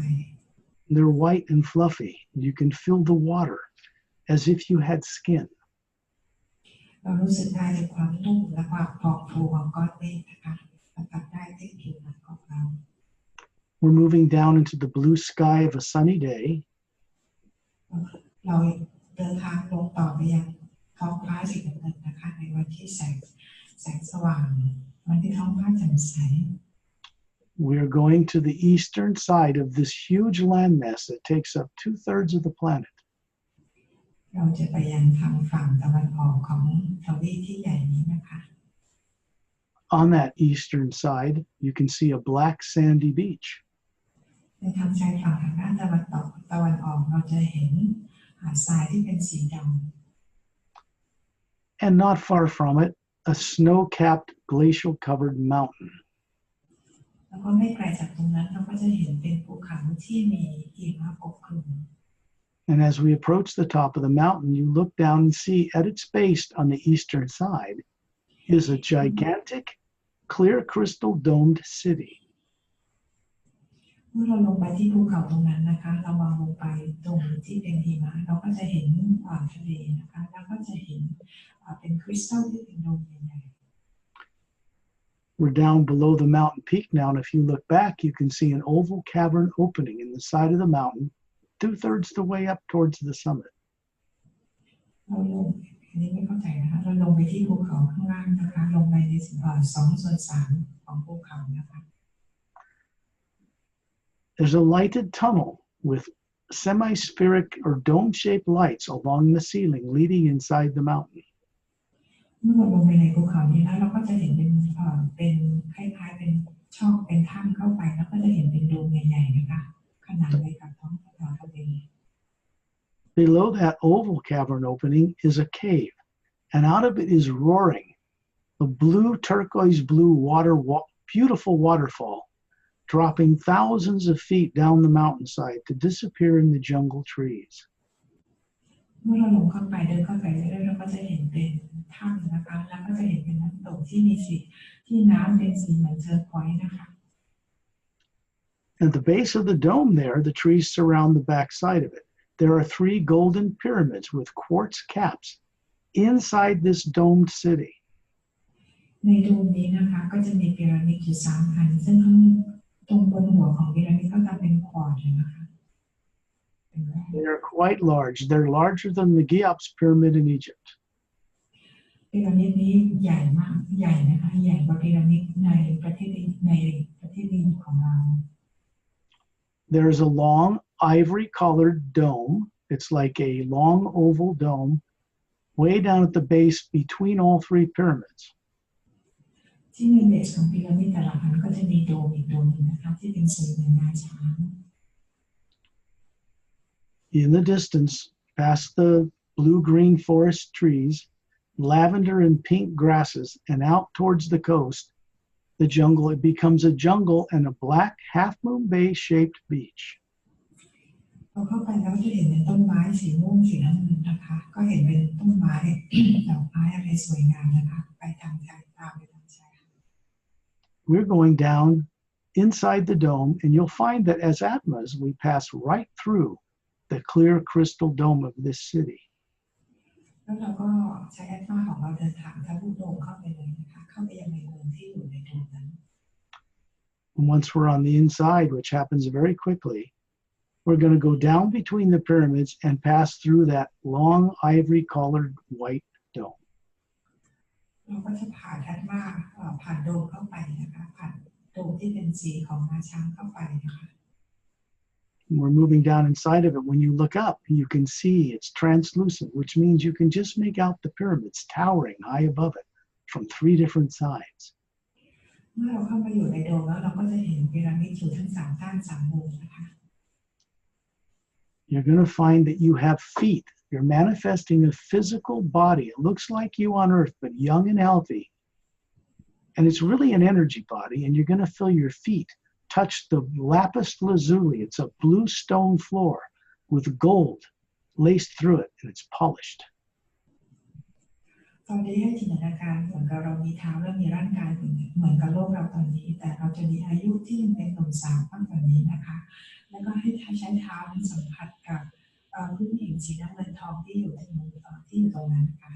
They're white and fluffy. You can feel the water as if you had skin. เรารู้สึกได้ถึงความนุ่มและความพองฟูของก้อนเมฆนะคะสัมผัสได้ที่ผิวหนังของเรา We're moving down into the blue sky of a sunny day. เราเดินทางลงต่อไปยังท้องฟ้าสีน้ำเงินนะคะในวันที่แสงสว่างวันที่ท้องฟ้าแจ่มใส We're going to the eastern side of this huge landmass that takes up 2/3 of the planet. เราจะไปยังทางฝั่งตะวันออกของทวีปที่ใหญ่นี้นะคะ On that eastern side, you can see a black sandy beach. ในทางชายฝั่งทางด้านตะวันออกเราจะเห็นหาดทรายที่เป็นสีดำ And not far from it, a snow-capped glacial-covered mountain. แล้วก็ไม่ไกลจากตรงนั้นเราก็จะเห็นเป็นภูเขาที่มีหิมะปกคลุม And as we approach the top of the mountain, you look down and see at its base on the eastern side is a gigantic, clear crystal domed city. เมื่อเราลงไปที่ภูเขาตรงนั้นนะคะเรามองลงไปตรงที่เป็นหิมะเราก็จะเห็นทะเลนะคะแล้วก็จะเห็นเป็นคริสตัลที่เป็นดวงใหญ่ We're down below the mountain peak now, and if you look back, you can see an oval cavern opening in the side of the mountain, 2/3 the way up towards the summit. เราลงอันนี้ไม่เข้าใจนะคะเราลงไปที่ภูเขาข้างล่างนะคะลงไปใน2/3ของภูเขานะคะ There's a lighted tunnel with semi-spheric or dome-shaped lights along the ceiling leading inside the mountain. เมื่อเราลงไปในภูเขานี้แล้วเราก็จะเห็นเป็นคล้ายๆเป็นช่องเป็นถ้ำเข้าไปแล้วก็จะเห็นเป็นดวงใหญ่ๆนะคะขนาดเดียวกับท้องทะเล Below that oval cavern opening is a cave, and out of it is roaring a blue, turquoise blue beautiful waterfall, dropping thousands of feet down the mountainside to disappear in the jungle trees. เมื่อเราลงเข้าไปเดินเข้าไปเรื่อยๆเราก็จะเห็นเป็นถ้ำนะคะแล้วก็จะเห็นเป็นน้ำตกที่มีสีที่น้ำเป็นสีเหมือนเทอร์ควอยซ์นะคะ At the base of the dome there, the trees surround the back side of it. There are 3 golden pyramids with quartz caps inside this domed city. ในโดมนี้นะคะก็จะมีพีระมิดอยู่3 อันซึ่งตรงบนหัวของพีระมิดก็จะเป็นควอร์ตนะคะ They are quite large. They're larger than the Cheops pyramid in Egypt. พีระมิดนี้ใหญ่มากใหญ่นะคะใหญ่กว่าพีระมิดในประเทศอียิปต์ของเรา There is a long ivory-colored dome. It's like a long oval dome way down at the base between all 3 pyramids. ที่ในเบสของพีระมิดแต่ละอันก็จะมีโดมอีกโดมนึงนะคะที่เป็นสีเหมือนงาช้าง In the distance, past the blue-green forest trees, lavender and pink grasses, and out towards the coast, the jungle, it becomes a jungle and a black half-moon bay-shaped beach. พอเข้าไปแล้วจะเห็นเป็นต้นไม้สีม่วงสีน้ำเงินนะคะก็เห็นเป็นต้นไม้ดอกไม้อะไรสวยงามนะคะไปทางชายตามไปทางชาย We're going down inside the dome, and you'll find that as Atmas, we pass right through the clear crystal dome of this city. แล้วเราก็ใช้แอดฟ้าของเราเดินทางทะลุโดมเข้าไปเลยนะคะเข้าไปยังในเมืองที่อยู่ในโดมนั้น And once we're on the inside, which happens very quickly, We're going to go down between the pyramids and pass through that long ivory-colored white dome. เราก็จะผ่านถัดมาผ่านโดมเข้าไปนะคะผ่านโดมที่เป็นสีของงาช้างเข้าไปนะคะ We're moving down inside of it. When you look up, you can see it's translucent, which means you can just make out the pyramids towering high above it from 3 different sides. เมื่อเราเข้ามาอยู่ในโดมแล้วเราก็จะเห็นพีระมิดอยู่ทั้ง3ด้าน3มุมนะคะ You're going to find that you have feet. You're manifesting a physical body. It looks like you on earth, but young and healthy. And it's really an energy body, and you're going to feel your feet touch the lapis lazuli. It's a blue stone floor with gold laced through it, and it's polished. ตอนนี้ให้จินตนาการเหมือนกับเรามีเท้าและมีร่างกายเหมือนกับโลกเราตอนนี้แต่เราจะมีอายุที่ยังเป็นหนุ่มสาวมากกว่านี้นะคะแล้วก็ให้ใช้เท้าสัมผัสกับพื้นหินสีน้ำเงินทองที่อยู่ตรงนั้นนะคะ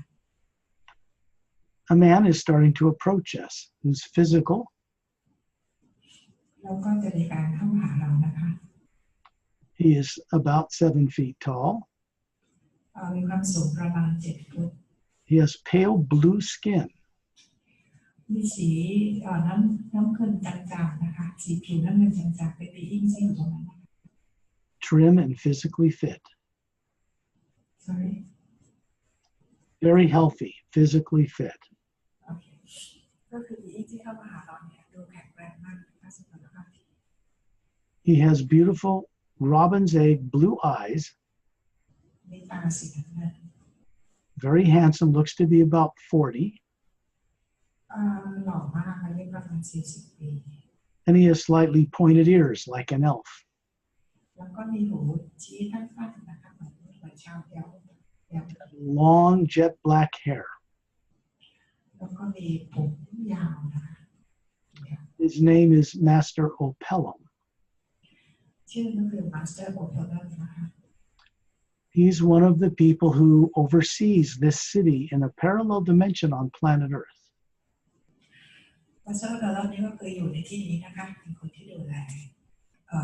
A man is starting to approach us who's physical. แล้วก็จะมีการเข้าหาเรานะคะ He is about 7 feet tall. มีความสูงประมาณ7 ฟุต He has pale blue skin. มีสีน้ำเงินจางๆนะคะสีผิวน้ำเงินจางๆเป็นปีอิ้งที่อยู่ตรงนั้นนะคะ Trim and physically fit. Sorry. Very healthy, physically fit. โอเคก็คือปีอิ้งที่เข้ามาหาเราเนี่ยดูแข็งแรงมากนะคะสุขภาพดี He has beautiful robin's egg blue eyes. มีตาสีน้ำเงิน Very handsome, looks to be about 40. หล่อมากอายุประมาณ40 ปี And he has slightly pointed ears like an elf. แล้วก็มีหูชี้สั้นๆนะคะเหมือนชาวเยาว Long jet black hair. แล้วก็มีผมยาวนะคะ His name is Master Pelham. ชื่อก็คือ Master Pelham นะคะ He's one of the people who oversees this city in a parallel dimension on planet Earth. Master Pelham นี่ก็คืออยู่ในที่นี้นะคะเป็นคนที่ดูแล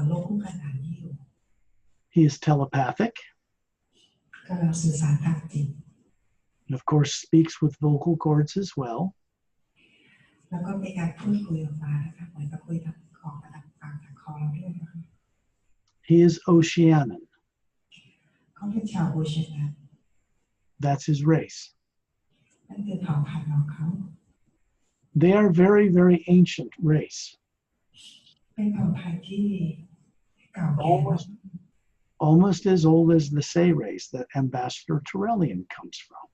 โลกคู่ขนานนี้อยู่ He is telepathic. ก็เราสื่อสารทางจิต And of course speaks with vocal cords as well. แล้วก็มีการพูดคุยออกมานะคะเหมือนกับคุยทางคอกับทางคอเราด้วยนะคะ He is Oceanian. เขาเป็นชาวโอเชียน That's his race. นั่นคือเผ่าพันธุ์ของเขา They are very, very ancient race. เป็นเผ่าพันธุ์ที่เก่าแก่ Almost as old as the Say race that Ambassador Turellian comes from.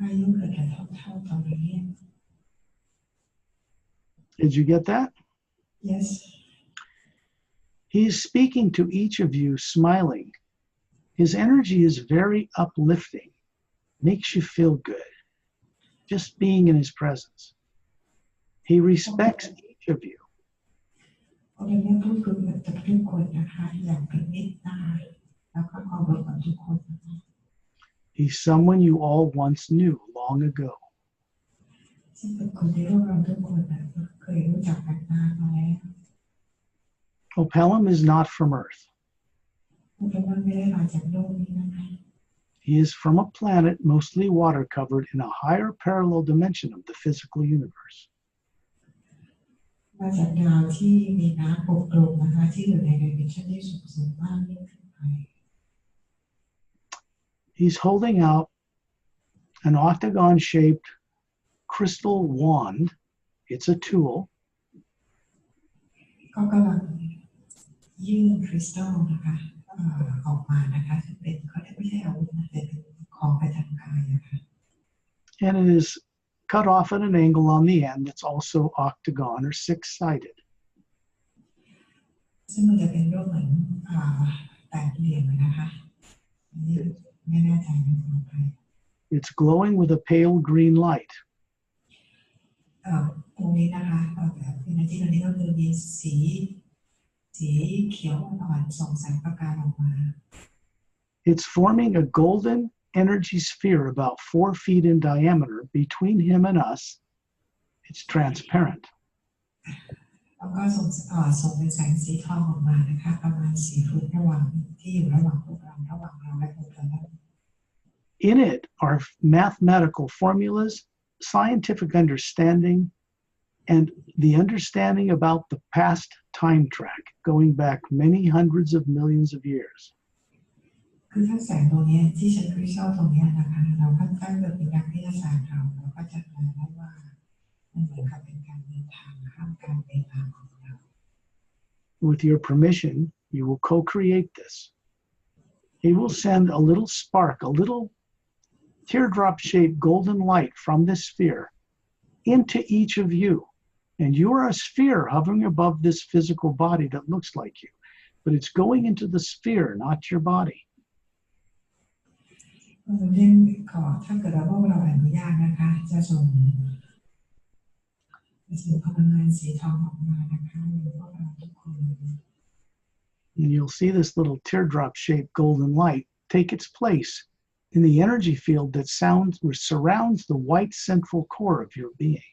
อายุเกือบจะเท่าตอนนี้ Did you get that? Yes. He's speaking to each of you smiling. His energy is very uplifting, makes you feel good, just being in his presence. He respects each of you. เขาเรียกพูดคุยกับทุกคนนะคะอย่างเป็นมิตรนะคะแล้วก็เคารพกับทุกคนนะคะ He's someone you all once knew long ago. ซึ่งเป็นคนที่พวกเราทุกคนเคยรู้จักกันนานมาแล้ว Pelham is not from Earth. แต่ว่าไม่ได้มาจากโลกนี้นะคะ He is from a planet mostly water covered in a higher parallel dimension of the physical universe. มาจากดาวที่มีน้ำปกคลุมนะคะที่อยู่ในดิเมนชันที่สูงมากยิ่งขึ้นไป He's holding out an octagon-shaped crystal wand. It's a tool. ก็กำลังยื่นคริสตัลนะคะออกมานะคะเป็นเขาไม่ใช่อาวุธนะแต่เป็นของประจำกายนะคะ And it is cut off at an angle on the end that's also octagon or six-sided. ซึ่งมันจะเป็นรูปเหมือนแปดเหลี่ยมนะคะไม่แน่ใจในของใคร It's glowing with a pale green light. ตรงนี้นะคะเป็นอาทิตย์นี้ก็คือมีสีเขียวอ่อนส่องแสงประกายออกมา It's forming a golden energy sphere about 4 feet in diameter between him and us. It's transparent. แล้วก็ส่งเป็นแสงสีทองออกมานะคะประมาณ4 ฟุตระหว่างที่อยู่ระหว่างพวกเราระหว่างเราและพวกเรา In it are mathematical formulas, scientific understanding, and the understanding about the past time track going back many hundreds of millions of years. คือถ้าแสงตรงนี้ที่ฉันคริสตัลตรงนี้นะคะเราค่อนข้างจะเป็นนักวิทยาศาสตร์เราก็จะแปลได้ว่ามันเหมือนกับเป็นการเดินทางข้ามการเวลาของเรา With your permission, you will co-create this. He will send a little spark, a little teardrop-shaped golden light from this sphere into each of you. And you are a sphere hovering above this physical body that looks like you. But it's going into the sphere, not your body. เล่นขอถ้าเกิดว่าพวกเราอนุญาตนะคะจะส่งพลังงานสีทองออกมานะคะในพวกเราทุกคน And you'll see this little teardrop-shaped golden light take its place in the energy field that surrounds the white central core of your being.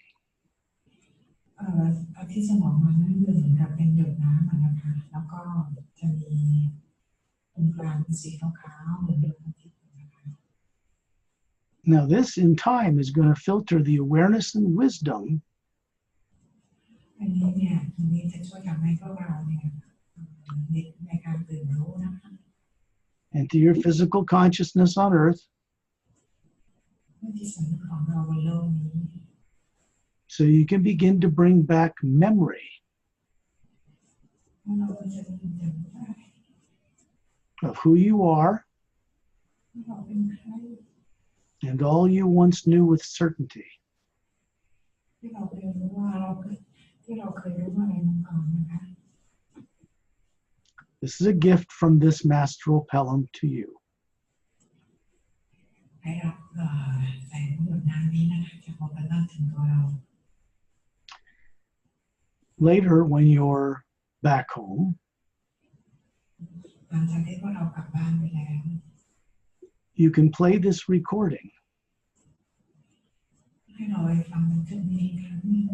ที่สมองมันนั่นเหมือนกับเป็นหยดน้ำนะคะแล้วก็จะมีตรงกลางเป็นสีขาวๆเหมือนดวงอาทิตย์นะคะ Now this in time is going to filter the awareness and wisdom อันนี้เนี่ยตรงนี้จะช่วยทำให้พวกเราเนี่ยในการตื่นรู้นะคะ into your physical consciousness on earth. ที่สำนึกของเราบนโลกนี้ So you can begin to bring back memory เราก็จะได้จำได้ of who you are เราเป็นใคร and all you once knew with certainty. ที่เราเคยรู้ว่าที่เราเคยรู้อะไรมาก่อนนะคะ This is a gift from this Master Pelham to you. ให้รับแสงหยดน้ำนี้นะคะจะบอกกันถึงตัวเรา Later, when you're back home, หลังจากที่พวกเรากลับบ้านไปแล้ว you can play this recording. ให้เราไปฟังบันทึกนี้ครั้งนึง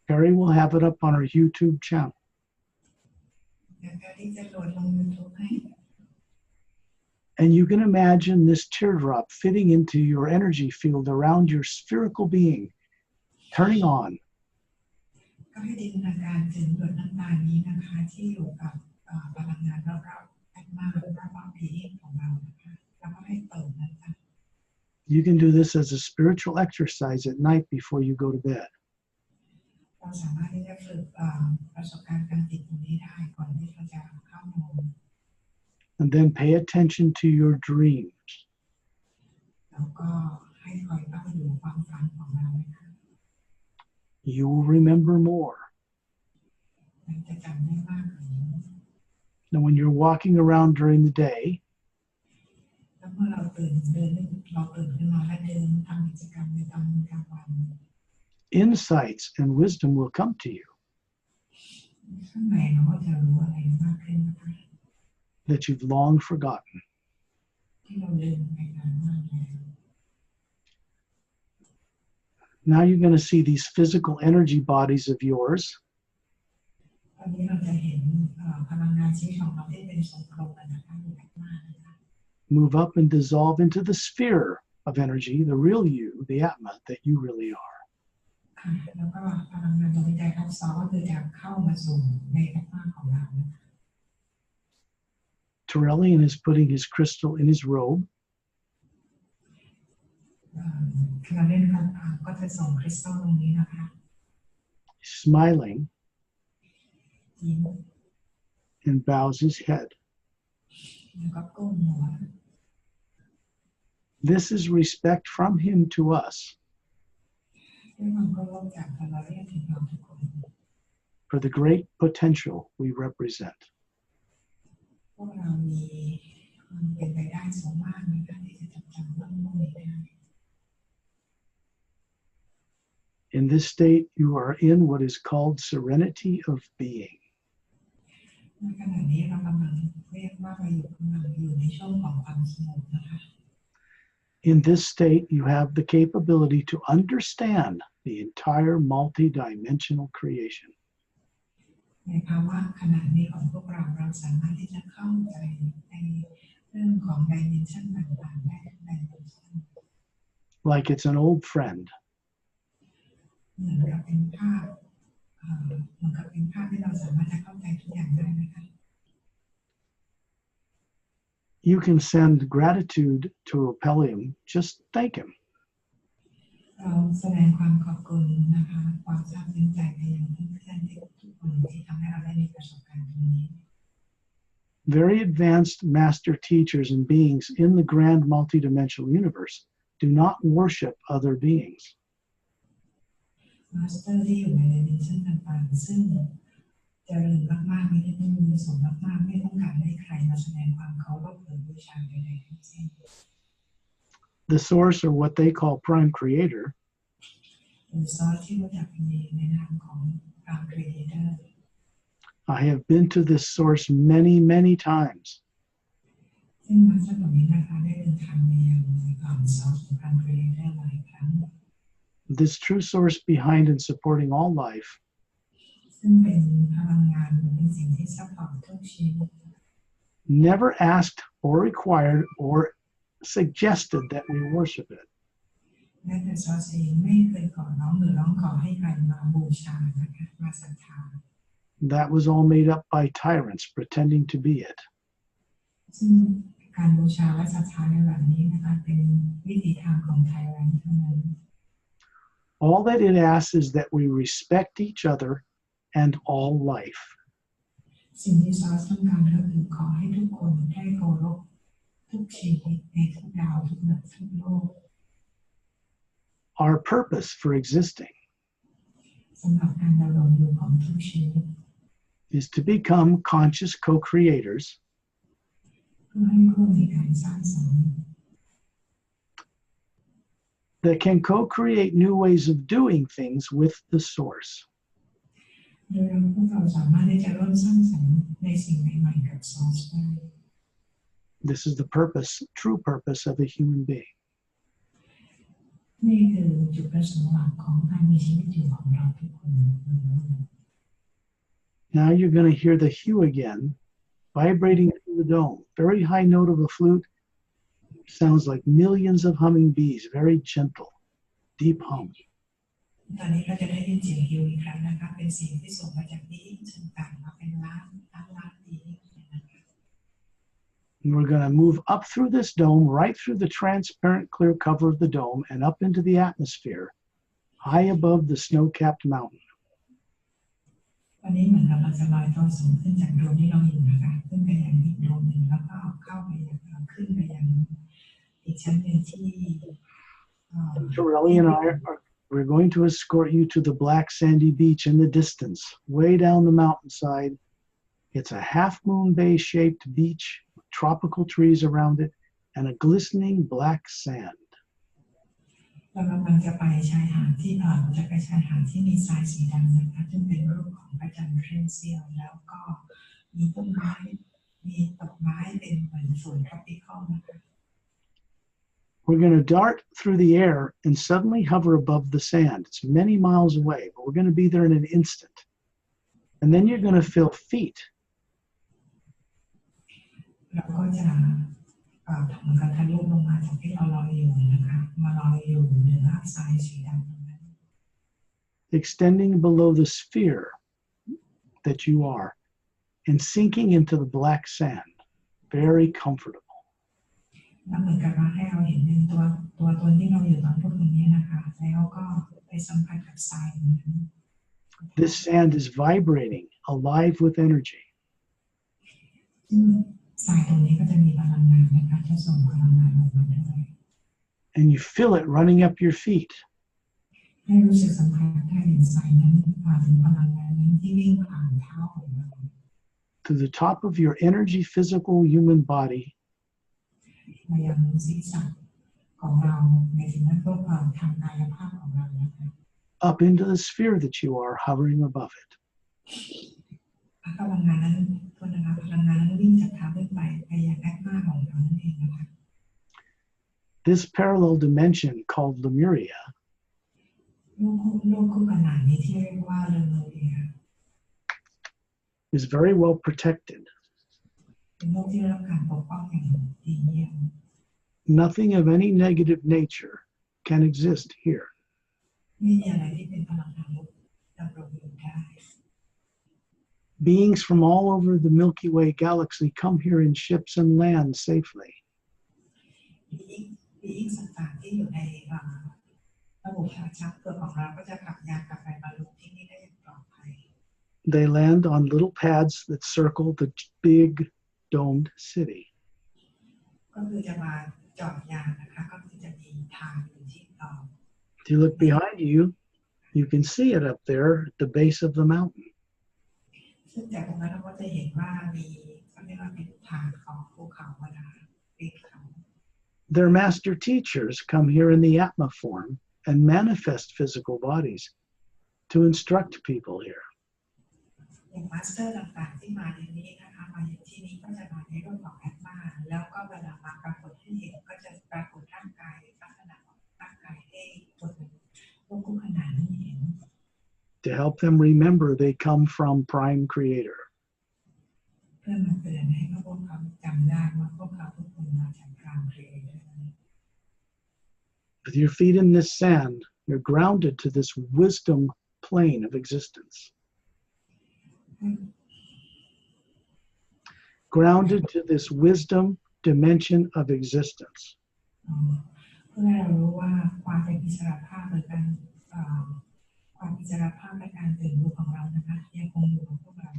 Perry will have it up on our YouTube channel. แล้วที่จะโหลดลง YouTube ให้ And you can imagine this teardrop fitting into your energy field around your spherical being, turning on. ก็ให้จินตนาการถึงหยดน้ำตาลนี้นะคะที่อยู่กับพลังงานรอบๆแอดมารอบๆพีของเรานะคะแล้วก็ให้เปิดนะคะ You can do this as a spiritual exercise at night before you go to bed. เราสามารถที่จะฝึกประสบการณ์การติดตรงนี้ได้ก่อนที่เราจะเข้านอน And then pay attention to your dreams. แล้วก็ให้คอยเฝ้าดูความฝันของเรานะคะ You will remember more. มันจะจำได้มากกว่านี้ And when you're walking around during the day, แล้วเมื่อเราตื่นขึ้นมาและเดินทำกิจกรรมในตอนกลางวัน insights and wisdom will come to you ข้างในเราก็จะรู้อะไรมากขึ้นนะคะ that you've long forgotten. ที่เราลืมไปนานมากแล้ว Now you're going to see these physical energy bodies of yours ตอนนี้เราจะเห็นพลังงานชีวิตของเราที่เป็นทรงกลมนะคะอยู่แบบมากนะคะ move up and dissolve into the sphere of energy, the real you, the Atma that you really are. ค่ะแล้วก็พลังงานตรงนี้ใจทับซ้อนก็คือจะเข้ามาสู่ในแอดมาของเรานะคะ Terrellian is putting his crystal in his robe. ขณะนี้นะครับก็จะส่งคริสตัลตรงนี้นะคะ Smiling ยิ้ม and bows his head. แล้วก็ก้มหัว This is respect from him to us ด้วยความเคารพจากพลังเรียกถึงเราทุกคน for the great potential we represent. พวกเรามีความเป็นไปได้สูงมากนะคะที่จะจับจังเรื่องพวกนี้ได้ In this state, you are in what is called serenity of being. ในขณะนี้เรากำลังเรียกว่าเรากำลังอยู่ในช่วงของความสงบนะคะ In this state, you have the capability to understand the entire multi-dimensional creation. ในภาวะขณะนี้ของพวกเราสามารถที่จะเข้าใจในเรื่องของ dimension ต่างๆได้ทุก dimension like it's an old friend. เหมือนกับเป็นภาพที่เราสามารถจะเข้าใจทุกอย่างได้นะคะ You can send gratitude to Pelham. Just thank him. เราแสดงความขอบคุณนะคะความซาบซึ้งใจไปยังเพื่อนๆทุกคนที่ทำให้เราได้มีประสบการณ์ตรงนี้ Very advanced master teachers and beings in the grand multidimensional universe do not worship other beings. มาสเตอร์ที่อยู่ในดิเมนชันต่างๆซึ่งเจริญมากๆมีที่มีสมมากๆไม่ต้องการให้ใครมาแสดงความเคารพหรือบูชาใดๆทั้งสิ้น The source, or what they call prime creator, หรือซอสที่รู้จักในนามของPrime Creator. I have been to this source many, many times. ซึ่งมาสเตอร์นี้นะคะได้เดินทางไปยังซอสของPrime Creatorหลายครั้ง This true source behind and supporting all life never asked or required or suggested that we worship it. That was all made up by tyrants pretending to be it. All that it asks is that we respect each other and all life. Our purpose for existing is to become conscious co-creators that can co-create new ways of doing things with the source. This is the purpose, true purpose of a human being. Now you're going to hear the hue again, vibrating through the dome. Very high note of a flute. Sounds like millions of humming bees, very gentle, deep hum. And we're going to move up through this dome, right through the transparent clear cover of the dome and up into the atmosphere, high above the snow-capped mountain. Torelli and we're going to escort you to the black sandy beach in the distance, way down the mountainside. It's a half-moon bay-shaped beach with tropical trees around it and a glistening black sand. We're going to dart through the air and suddenly hover above the sand. It's many miles away, but we're going to be there in an instant. And then you're going to feel feet. Extending below the sphere that you are and sinking into the black sand. Very comfortable. This sand is vibrating, alive with energy. And you feel it running up your feet. To the top of your energy physical human body. Up into the sphere that you are, hovering above it. This parallel dimension called Lemuria is very well protected. เป็นโลกที่ได้รับการปกป้องอย่างดีเยี่ยม Nothing of any negative nature can exist here. ไม่มีอะไรที่เป็นพลังทางลบดำรงอยู่ได้ Beings from all over the Milky Way galaxy come here in ships and land safely. มีอีกสัตว์ต่างที่อยู่ในระบบทางช้างเผือกของเราก็จะขับยานกลับไปบรรลุที่นี่ได้อย่างปลอดภัย They land on little pads that circle the big domed city. ก็คือจะมาจอดยานนะคะก็คือจะมีทางอยู่ที่If you look behind you, you can see it up there at the base of the mountain. ซึ่งจากตรงนั้นเราก็จะเห็นว่ามีเขาเรียกว่าเป็นฐานของภูเขานะคะปีนเขา Their master teachers come here in the Atma form and manifest physical bodies to instruct people here. อย่างมาสเตอร์ต่างๆที่มาในนี้นะคะมาอยู่ที่นี้ก็จะมาในรูปของแอดมาแล้วก็เวลามาปรากฏให้เห็นก็จะปรากฏร่างกายลักษณะของร่างกายให้คนพวกคู่ขนานนี้เห็น To help them remember they come from Prime Creator. เพื่อมาเตือนให้พวกเขาจำได้ว่าพวกเขาทุกคนมาจากพรามครีเอเตอร์ With your feet in this sand, you're grounded to this wisdom plane of existence. Grounded to this wisdom dimension of existence. เพื่อให้เรารู้ว่าความเป็นอิสระภาพหรือการความอิสระภาพในการตื่นรู้ของเรานะคะยังคงอยู่กับพวกเรา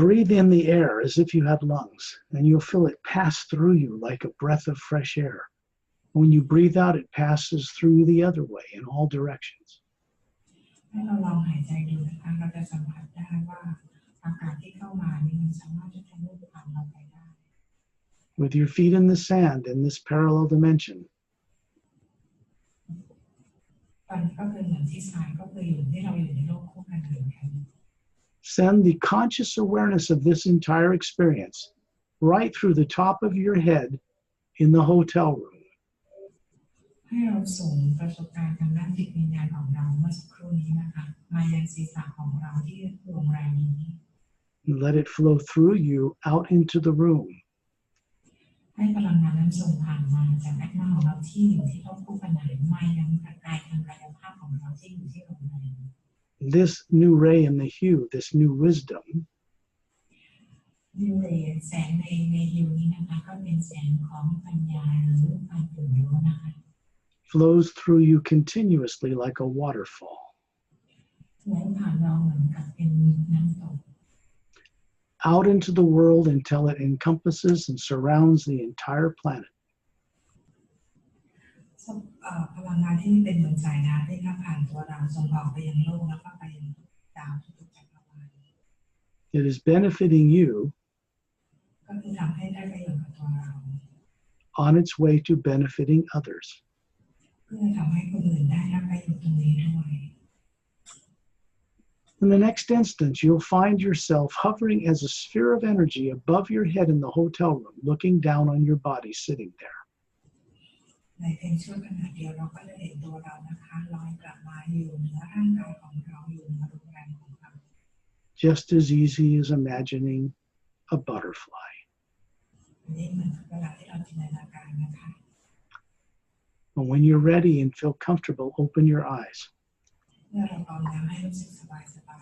Breathe in the air as if you have lungs, and you'll feel it pass through you like a breath of fresh air. When you breathe out, it passes through the other way in all directions. ให้เราลองหายใจดูนะคะเราจะสัมผัสได้ว่าอากาศที่เข้ามานี่มันสามารถจะทะลุผ่านเราไปได้ With your feet in the sand in this parallel dimension, มันก็คือเหมือนที่ทรายก็คืออยู่ที่เราอยู่ในโลกคู่กันอยู่กัน send the conscious awareness of this entire experience right through the top of your head in the hotel room. ให้เราส่งประสบการณ์ทางด้านจิตวิญญาณของเราเมื่อสักครู่นี้นะคะมายังศีรษะของเราที่โรงแรมนี้ And let it flow through you out into the room. ให้พลังงานนั้นส่งผ่านมาจากแอดมาของเราที่อยู่ที่โลกคู่ขนานมายังกายทางกายภาพของเราที่อยู่ที่โรงแรม This new ray in the hue, this new wisdom, นิวเรย์แสงในฮิวนี้นะคะก็เป็นแสงของปัญญาหรือความตื่นรู้นะคะ flows through you continuously like a waterfall. ไหลผ่านเราเหมือนกับเป็นน้ำตก Out into the world until it encompasses and surrounds the entire planet. พลังงานที่เป็นเหมือนสายน้ำที่ข้ามผ่านตัวเราส่งออกไปยังโลกแล้วก็ไปยังดาวทุกจักรวาล It is benefiting you ก็คือทำให้ได้ประโยชน์กับตัวเรา on its way to benefiting others. เพื่อทำให้คนอื่นได้รับประโยชน์ตรงนี้ด้วย In the next instance, you'll find yourself hovering as a sphere of energy above your head in the hotel room, looking down on your body sitting there. ในเพียงช่วงขณะเดียวเราก็จะเห็นตัวเรานะคะลอยกลับมาอยู่เหนือร่างกายของเราอยู่เหนือโรงแรมของเรา Just as easy as imagining a butterfly. นี่เหมือนเวลาที่เราจินตนาการนะคะ But when you're ready and feel comfortable, open your eyes. เมื่อเราพร้อมแล้วให้รู้สึกสบายนะคะ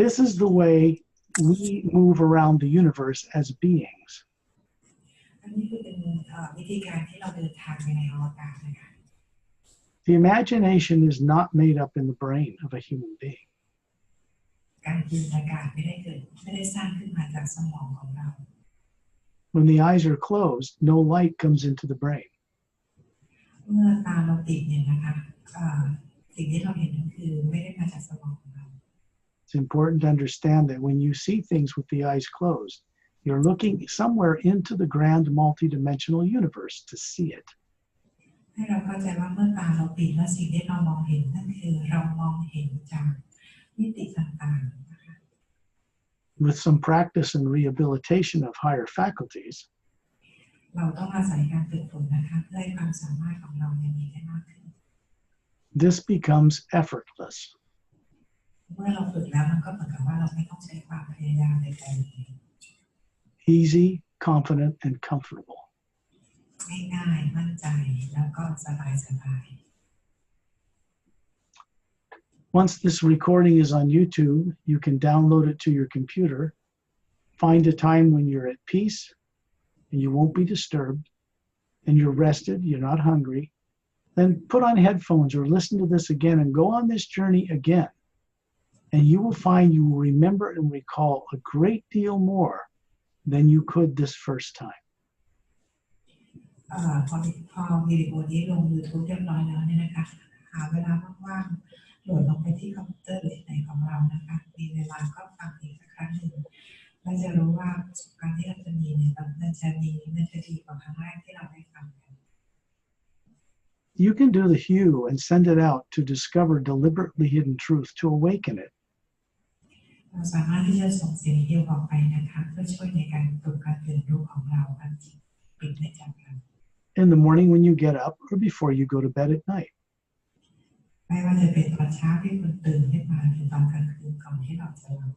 This is the way we move around the universe as beings. อันนี้คือเป็นวิธีการที่เราเดินทางไปในอวกาศนะคะ The imagination is not made up in the brain of a human being. การจินตนาการไม่ได้สร้างขึ้นมาจากสมองของเรา When the eyes are closed, no light comes into the brain. เมื่อตาเราปิดเนี่ยนะคะสิ่งที่เราเห็นก็คือไม่ได้มาจากสมองของเรา It's important to understand that when you see things with the eyes closed, You're looking somewhere into the grand multidimensional universe to see it. ให้เราเข้าใจว่าเมื่อตาเราปิดแล้วสิ่งที่เรามองเห็นนั่นคือเรามองเห็นจากมิติต่างๆนะคะ With some practice and rehabilitation of higher faculties, เราต้องอาศัยการฝึกฝนนะคะเพื่อให้ความสามารถของเราเนี่ยมีได้มากขึ้น this becomes effortless. เมื่อเราฝึกแล้วมันก็เหมือนกับว่าเราไม่ต้องใช้ความพยายามในการ Easy, confident, and comfortable. ง่ายๆมั่นใจแล้วก็สบายๆ Once this recording is on YouTube, you can download it to your computer, find a time when you're at peace and you won't be disturbed, and you're rested, you're not hungry, then put on headphones or listen to this again and go on this journey again. And you will find you will remember and recall a great deal more than you could this first time. พอวิดีโอนี้ลง YouTube เรียบร้อยแล้วเนี่ยนะคะหาเวลาว่างๆโหลดลงไปที่คอมพิวเตอร์หรือที่ไหนของเรานะคะมีเวลาก็ฟังอีกสักครั้งหนึ่งเราจะรู้ว่าประสบการณ์ที่เราจะมีเนี่ยมันจะดีกว่าครั้งแรกที่เราได้ฟังกัน You can do the hue and send it out to discover deliberately hidden truth to awaken it. เราสามารถที่จะส่งเสียงฮิวออกไปนะคะเพื่อช่วยในการปลุกการตื่นรู้ของเราการปิดไม่จำกัน In the morning when you get up or before you go to bed at night. ไม่ว่าจะเป็นตอนเช้าที่คุณตื่นขึ้นมาหรือตอนกลางคืนก่อนที่เราจะหลับ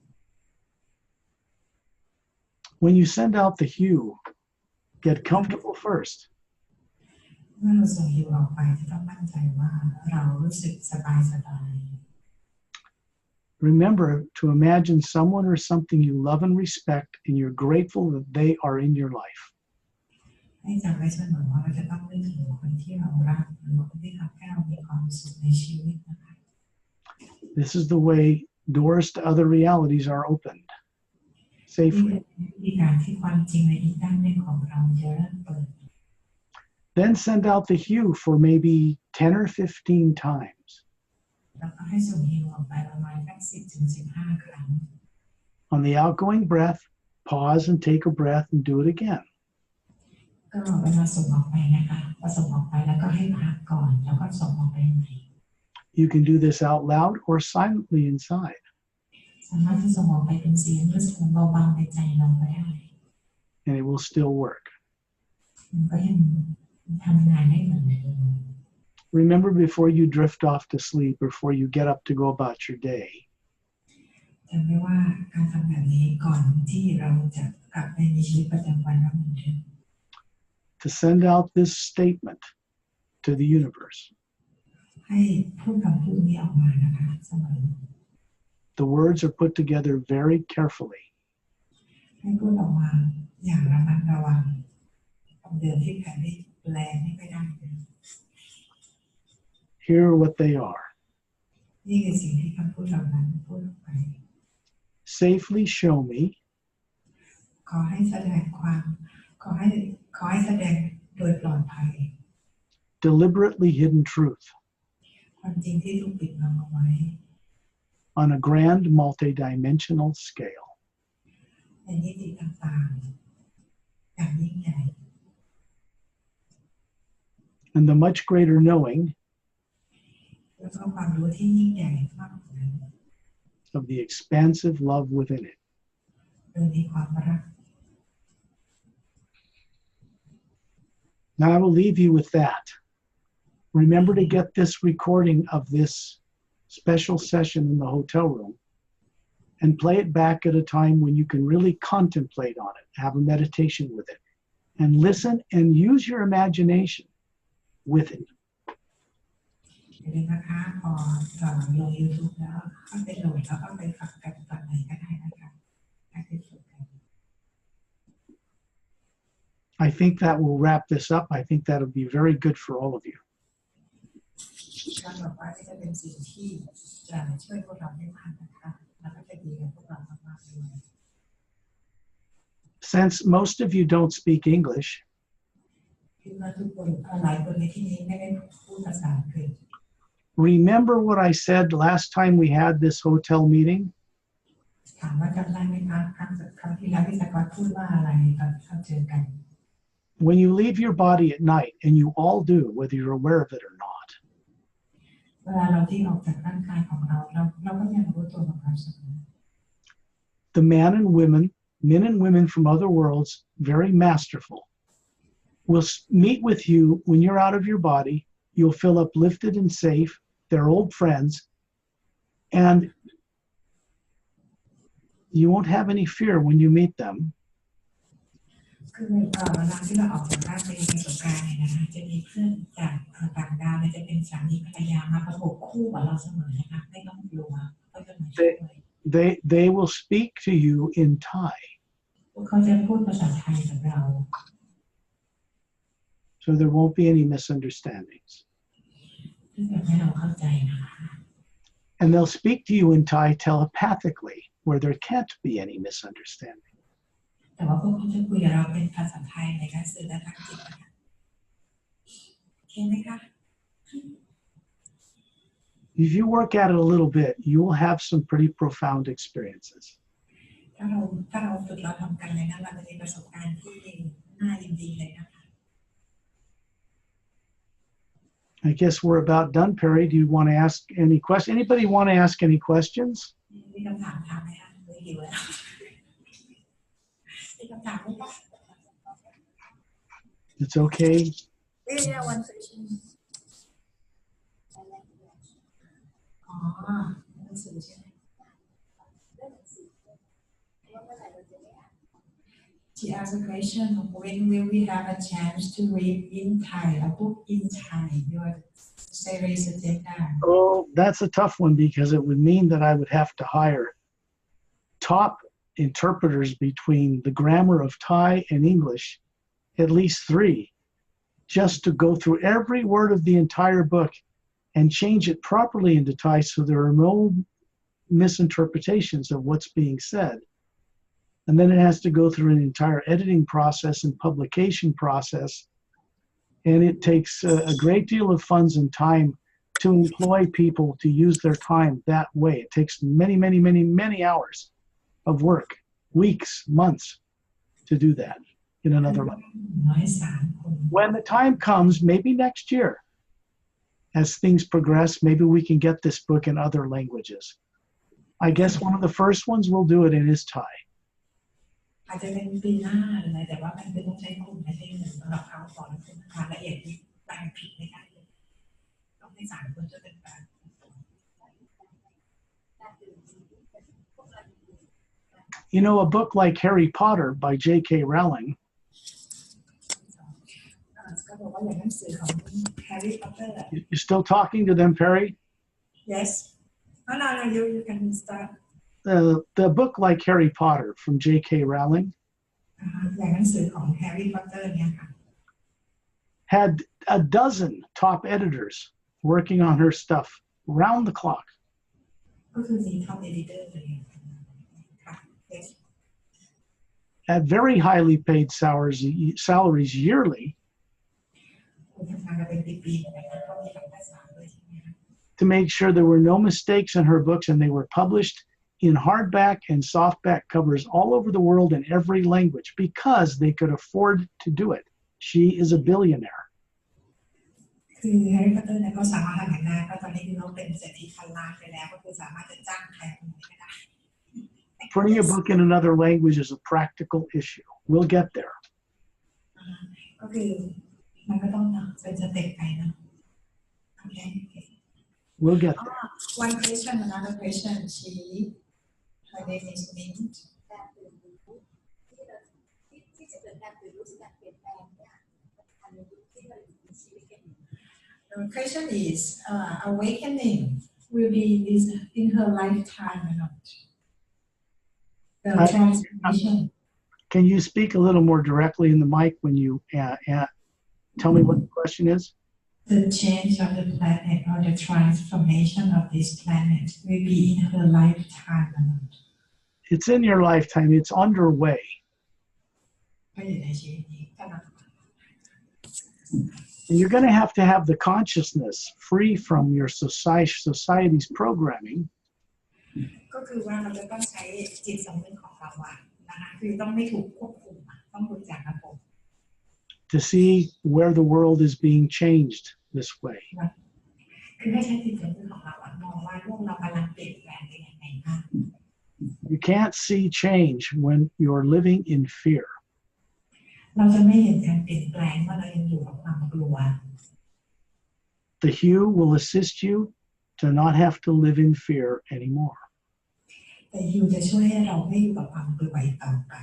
When you send out the hue, get comfortable first. เมื่อเราส่งฮิวออกไปจะต้องมั่นใจว่าเรารู้สึกสบายRemember to imagine someone or something you love and respect, and you're grateful that they are in your life. ให้จำไว้เสมอว่าเราจะต้องนึกถึงคนที่เรารักหรือคนที่ทำให้เรามีความสุขในชีวิตนะคะ This is the way doors to other realities are opened safely. วิธีการที่ความจริงในอีกด้านหนึ่งของเราจะเริ่มเปิด Then send out the hue for maybe 10 or 15 times. แล้วก็ให้ส่งฮิวออกไปประมาณสัก10 ถึง 15 ครั้ง On the outgoing breath, pause and take a breath and do it again. ก็เวลาส่งออกไปนะคะพอส่งออกไปแล้วก็ให้พักก่อนแล้วก็ส่งออกไปใหม่ You can do this out loud or silently inside. สามารถที่ส่งออกไปเป็นเสียงหรือเสียงเบาๆในใจเราก็ได้ And it will still work. มันก็ยังทำงานได้เหมือนเดิม Remember before you drift off to sleep, before you get up to go about your day, จำไว้ว่าการทำแบบนี้ก่อนที่เราจะกลับไปในชีวิตประจำวันเราเหมือนเดิม to send out this statement to the universe. ให้พูดคำพูดนี้ออกมานะคะเสมอ The words are put together very carefully. ให้พูดออกมาอย่างระมัดระวังคำเดิมที่แผ่ไม่แปลไม่ได้ Here are what they are. นี่คือสิ่งที่คำพูดเหล่านั้นพูดออกไป Safely show me ขอให้แสดงแสดงโดยปลอดภัย deliberately hidden truth ความจริงที่ถูกปิดบังเอาไว้ on a grand multidimensional scale. ในมิติต่างๆอย่างยิ่งใหญ่ And the much greater knowing แล้วก็ความรู้ที่ยิ่งใหญ่มากกว่านั้น of the expansive love within it. โดยมีความรัก Now I will leave you with that. Remember to get this recording of this special session in the hotel room and play it back at a time when you can really contemplate on it, have a meditation with it, and listen and use your imagination with it. อย่าลืมนะคะพอลง YouTube แล้วเข้าไปโหลดแล้วก็ไปฟังกันตอนไหนก็ได้นะคะให้ไปฝึกกัน I think that will wrap this up. I think that'll be very good for all of you. การบอกว่าจะเป็นสิ่งที่จะช่วยพวกเราได้มากนะคะแล้วก็จะดีกับพวกเรามากๆด้วย Since most of you don't speak English, คือว่าทุกคนหลายคนในที่นี้ไม่ได้พูดภาษาอังกฤษ remember what I said last time we had this hotel meeting? ถามว่าจำได้ไหมคะครั้งที่แล้วที่สกอตพูดว่าอะไรตอนที่เราเจอกัน When you leave your body at night, and you all do, whether you're aware of it or not, เวลาเราที่ออกจากร่างกายของเราก็ยังรู้ตัวของเราเสมอ the men and women from other worlds, very masterful, will meet with you when you're out of your body. You'll feel uplifted and safe. They're old friends, and you won't have any fear when you meet them. คือเวลาที่เราออกจากร่างไปในสงกรานต์เนี่ยนะคะจะมีเพื่อนจากต่างดาวจะเป็นสามีภรรยามาประกบคู่กับเราเสมอนะคะไม่ต้องกลัวก็จะมาช่วย They will speak to you in Thai. เขาจะพูดภาษาไทยกับเรา So there won't be any misunderstandings. เพื่อให้เราเข้าใจนะคะ And they'll speak to you in Thai telepathically, where there can't be any misunderstanding. แต่ว่าพวกเขาจะคุยกับเราเป็นภาษาไทยในการสื่อและทางจิตนะคะโอเคไหมคะ If you work at it a little bit, you will have some pretty profound experiences. ถ้าเราฝึกเราทำกันเลยนะเราจะมีประสบการณ์ที่น่ายินดีเลยนะคะ I guess we're about done, Perry. Do you want to ask any questions? Anybody want to ask any questions? มีคำถามไหมคะไม่หิวแล้วมีคำถามไหมคะ It's okay. Yeah, one question. อ๋อหนังสือใช่ไหม She asked a question when will we have a chance to read in Thai a book in Thai your series agenda Oh, that's a tough one because it would mean that I would have to hire top interpreters between the grammar of Thai and English, at least 3, just to go through every word of the entire book and change it properly into Thai so there are no misinterpretations of what's being said. And then it has to go through an entire editing process and publication process. And it takes a great deal of funds and time to employ people to use their time that way. It takes many, many, many, many hours of work, weeks, months to do that in another language. When the time comes, maybe next year, as things progress, maybe we can get this book in other languages. I guess one of the first ones we'll do it in is Thai. อาจจะเป็นปีหน้าเลยแต่ว่ามันเป็นต้องใช้คนไม่ใช่เงินสำหรับเขาสอนคุณรายละเอียดที่แปลงผิดไม่ได้เลยต้องให้ศาลคนจะเป็นแบบ You know, a book like Harry Potter by J.K. Rowling. ก็บอกว่าอย่างหนังสือของ Harry Potter You're still talking to them, Perry? Yes. No, you can start. The book like Harry Potter from J.K. Rowling อย่างหนังสือของ Harry Potter เนี่ยค่ะ had a dozen top editors working on her stuff round the clock. ก็คือมี top editor เลยค่ะ Yes. At very highly paid salaries yearly ทำงานมาเป็นปีๆนะคะก็มีภาษาด้วยใช่ไหมคะ to make sure there were no mistakes in her books and they were published in hardback and softback covers all over the world in every language because they could afford to do it. She is a billionaire. คือ Harry Potter เนี่ยก็สามารถทำอย่างได้ก็ตอนนี้คือเขาเป็นเศรษฐีพันล้านไปแล้วก็คือสามารถจะจ้างใครคนไหนก็ได้ Putting a book in another language is a practical issue. We'll get there. ก็คือมันก็ต้องเป็นสเต็ปไปนะ Okay. We'll get there. One question, another question. Her name is Mint. The question is, awakening will be in her lifetime or not? The transformation. Can you speak a little more directly in the mic when you tell me what the question is? The change of the planet or the transformation of this planet will be in her lifetime or not? It's in your lifetime. It's underway. ก็อยู่ในชีวิตนี้กำลัง And you're going to have the consciousness free from your society's programming. ก็คือว่าเราจะต้องใช้จิตสำนึกของเราอะนะคะคือต้องไม่ถูกควบคุมต้องรู้จักระบบ to see where the world is being changed this way. คือให้ใช้จิตสำนึกของเรามองว่าโลกเรากำลังเปลี่ยนแปลงไปยังไงบ้าง You can't see change when you're living in fear. เราจะไม่เห็นการเปลี่ยนแปลงเมื่อเรายังอยู่กับความกลัว The hue will assist you to not have to live in fear anymore. แต่ฮิวจะช่วยให้เราไม่อยู่กับความกลัวอีกต่อไป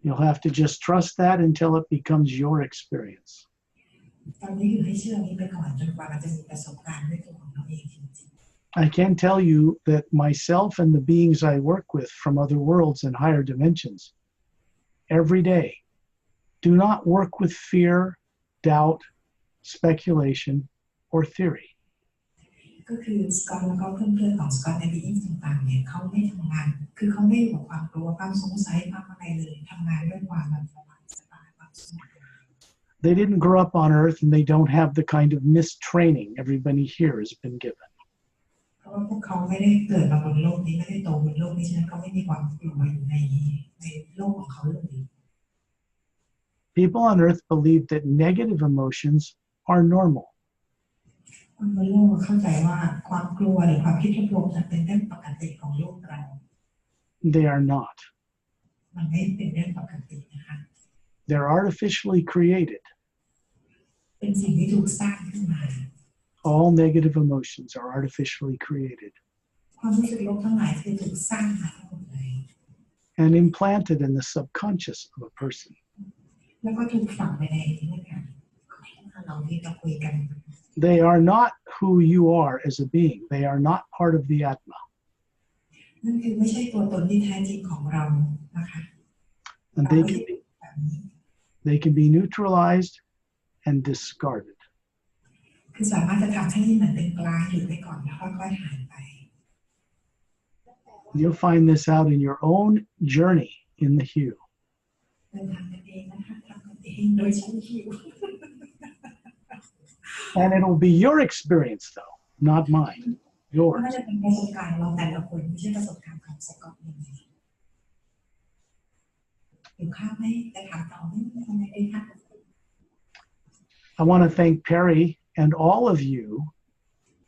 You'll have to just trust that until it becomes your experience. ตอนนี้อยู่ให้เชื่อนี้ไปก่อนจนกว่าเราจะมีประสบการณ์ด้วยตัวของเราเองจริง I can tell you that myself and the beings I work with from other worlds and higher dimensions, every day, do not work with fear, doubt, speculation, or theory. ๆก็คือสกอตแล้วก็เพื่อนๆของสกอตในบีอิงต่างๆเนี่ยเขาไม่ทำงานคือเขาไม่อยู่กับความกลัวความสงสัยความอะไรเลยทำงานด้วยความสบายความสงบ They didn't grow up on Earth and they don't have the kind of mistraining everybody here has been given. เพราะว่าพวกเขาไม่ได้เกิดมาบนโลกนี้ไม่ได้โตบนโลกนี้ฉะนั้นเขาไม่มีความกลัวอยู่ในโลกของเขาเลย People on Earth believe that negative emotions are normal. คนบนโลกเข้าใจว่าความกลัวหรือความคิดลบๆจะเป็นเรื่องปกติของโลกเรา They are not. มันไม่เป็นเรื่องปกตินะคะ They're artificially created. เป็นสิ่งที่ถูกสร้างขึ้นมา All negative emotions are artificially created ความรู้สึกลบทั้งหลายคือถูกสร้างมาทั้งหมดเลย and implanted in the subconscious of a person. แล้วก็ถูกฝังไปในนี่นะคะเราที่จะคุยกัน They are not who you are as a being. They are not part of the Atma. นั่นคือไม่ใช่ตัวตนที่แท้จริงของเรานะคะ And they can be neutralized and discarded. คือสามารถจะทำให้มันเป็นกลางอยู่ไปก่อนแล้วค่อยๆหายไป You'll find this out in your own journey in the hue. เดินทางกันเองนะคะทำกันเองโดยใช้ฮิว And it'll be your experience, though, not mine. น่า Yours. จะเป็นประสบการณ์เราแต่ละคนไม่ใช่ประสบการณ์ของสกอตเลยอยู่ข้างไหมจะถามต่อไหมทำไมได้คะ I want to thank Perry and all of you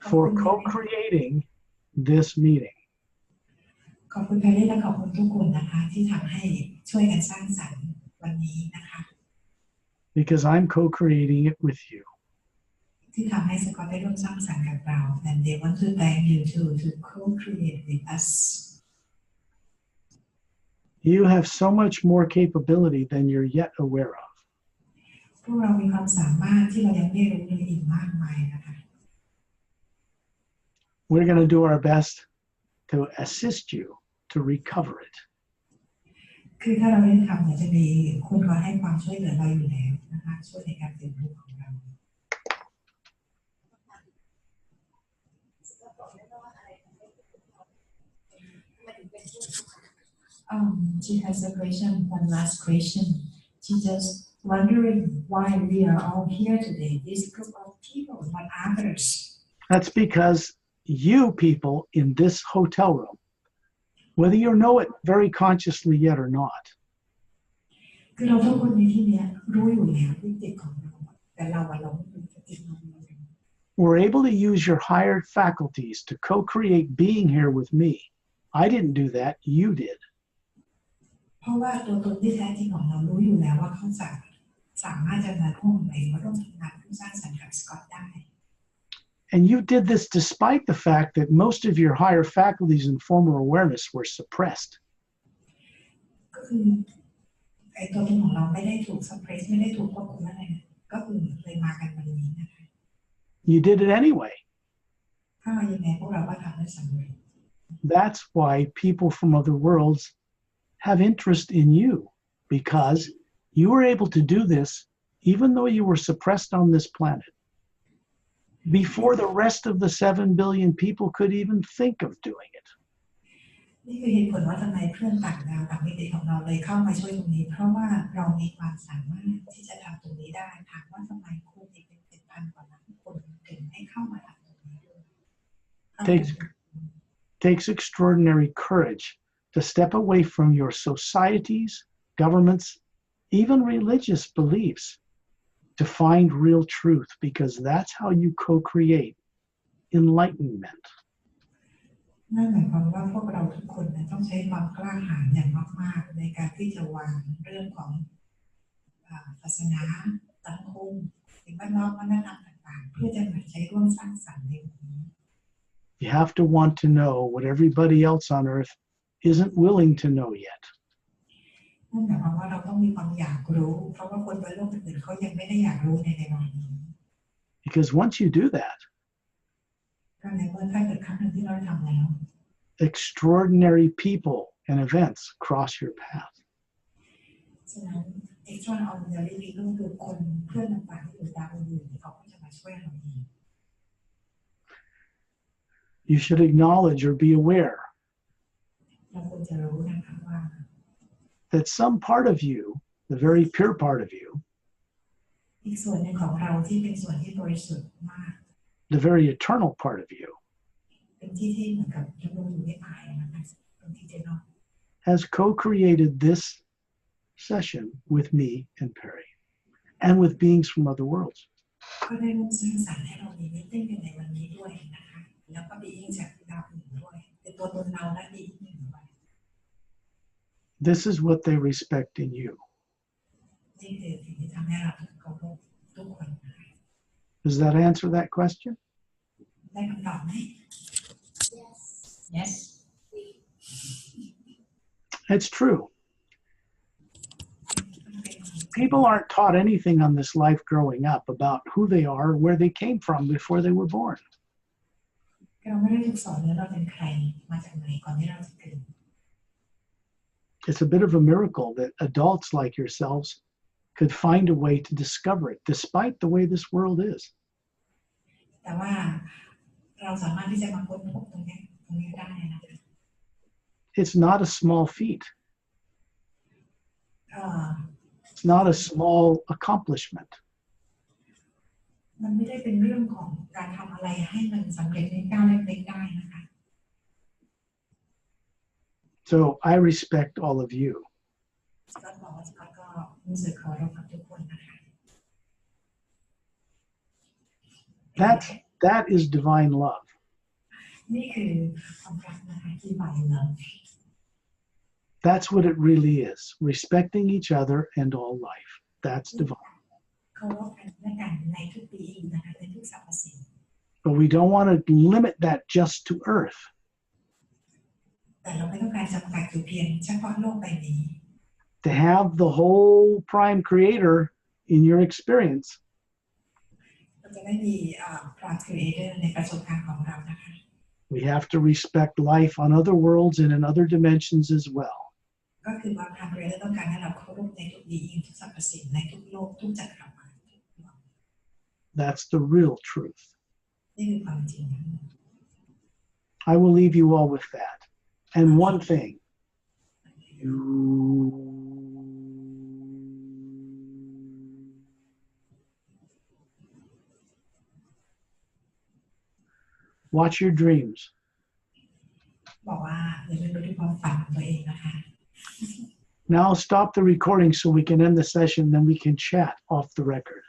for co-creating this meeting. ขอบคุณแพรรี่และขอบคุณทุกคนนะคะที่ทำให้ช่วยกันสร้างสรรค์วันนี้นะคะ Because I'm co-creating it with you. ที่ทำให้สกอตได้ร่วมสร้างสรรค์กับเรา and they want to thank you too to co-create with us. You have so much more capability than you're yet aware of. พวกเรามีความสามารถที่เรายังไม่รู้เลยอีกมากมายนะคะ We're going to do our best to assist you to recover it. คือถ้าเราได้ทำเนี่ยจะมีคนคอยให้ความช่วยเหลือเราอยู่แล้วนะคะช่วยในการเรียนรู้ของเรา She has a question, one last question. She just wondering why we are all here today. This group of people, not others. That's because you people in this hotel room, whether you know it very consciously yet or not, คือเราทุกคนในที่นี้รู้อยู่แล้ววิธีของเราแต่เราไม่รู้วิธีของเรา were able to use your higher faculties to co-create being here with me. I didn't do that, you did. เพราะว่าตัวตนที่แท้จริงของเรารู้อยู่แล้วว่าเขาสามารถจะมาร่วมในว่าร่วมทำงานร่วมสร้างสรรค์กับสกอตได้ And you did this despite the fact that most of your higher faculties and former awareness were suppressed. ก็คือไอ้ตัวตนของเราไม่ได้ถูกซัพเพรสไม่ได้ถูกควบคุมอะไรก็คือเลยมากันวันนี้นะคะ You did it anyway. ถ้ามายังไงพวกเราก็ทำได้สำเร็จ That's why people from other worlds have interest in you, because you were able to do this even though you were suppressed on this planet, before the rest of the 7 billion people could even think of doing it. นี่คือเหตุผลว่าทำไมเพื่อนต่างดาวต่างมิติของเราเลยเข้ามาช่วยตรงนี้เพราะว่าเรามีความสามารถที่จะทำตรงนี้ได้ถามว่าทำไมคนอีกเป็นพันกว่าล้านคนถึงให้เข้ามาทำตรงนี้ด้วย takes extraordinary courage to step away from your societies, governments, even religious beliefs to find real truth, because that's how you co-create enlightenment. นั่นหมายความว่าพวกเราทุกคนต้องใช้ความกล้าหาญอย่างมากๆในการที่จะวางเรื่องของศาสนาสังคมสิ่งแวดล้อมวัฒนธรรมต่างๆเพื่อจะมาใช้ร่วมสร้างสรรค์ในวันนี้ You have to want to know what everybody else on earth isn't willing to know yet. นั่นหมายความว่าเราต้องมีความอยากรู้เพราะว่าคนบนโลกอื่นๆเขายังไม่ได้อยากรู้ในวันนี้ Because once you do that, ก็ในเมื่อถ้าเกิดครั้งหนึ่งที่เราทำแล้ว extraordinary people and events cross your path. ฉะนั้น extraordinary ก็คือคนเพื่อนต่างๆที่อยู่ดาวอื่นๆเขาก็จะมาช่วยเราเอง You should acknowledge or be aware เราควรจะรู้นะคะว่า that some part of you, the very pure part of you, อีกส่วนหนึ่งของเราที่เป็นส่วนที่บริสุทธิ์มาก the very eternal part of you, เป็นที่เหมือนกับยังอยู่ไม่ตายนะคะตรงที่เจนอ has co-created this session with me and Perry, and with beings from other worlds. ก็ได้ร่วมสร้างสรรค์ให้เรามีมิติ้งกันในวันนี้ด้วยนะคะแล้วก็บีอิงจากดาวอื่นด้วยเป็นตัวตนเราและบีอิงหนึ่งด้วย This is what they respect in you. นี่คือสิ่งที่ทำให้เราเคารพทุกคนนะคะ Does that answer that question? ได้คำตอบไหม yes It's true. People aren't taught anything on this life growing up about who they are or where they came from before they were born. เราไม่ได้ถูกสอนว่าเราเป็นใครมาจากไหนก่อนที่เราจะเกิด It's a bit of a miracle that adults like yourselves could find a way to discover it, despite the way this world is. แต่ว่าเราสามารถที่จะมาค้นพบตรงนี้ได้นะคะ It's not a small feat. It's not a small accomplishment. มันไม่ได้เป็นเรื่องของการทำอะไรให้มันสำเร็จในก้าวเล็กๆได้นะคะ So I respect all of you. สกอตบอกว่าสกอตก็รู้สึกเคารพกับทุกคนนะคะ That is divine love. นี่คือความรักนะคะที่ไหวเลย That's what it really is. Respecting each other and all life. That's divine. เคารพกันและกันในทุกปีนะคะในทุกสรรพสิ่ง But we don't want to limit that just to Earth. แต่เราไม่ต้องการจำกัดอยู่เพียงเฉพาะโลกใบนี้ To have the whole prime creator in your experience, เราจะได้มีPrime Creatorในประสบการณ์ของเรานะคะ we have to respect life on other worlds and in other dimensions as well. ก็คือว่า Prime Creator ต้องการให้เราเคารพในทุกปีทุกสรรพสิ่งในทุกโลกทุกจักรวาล That's the real truth. นี่คือความจริง I will leave you all with that. And one thing. Watch your dreams. บอกว่าอย่าลืมดูความฝันของตัวเองนะคะ Now I'll stop the recording so we can end the session, then we can chat off the record.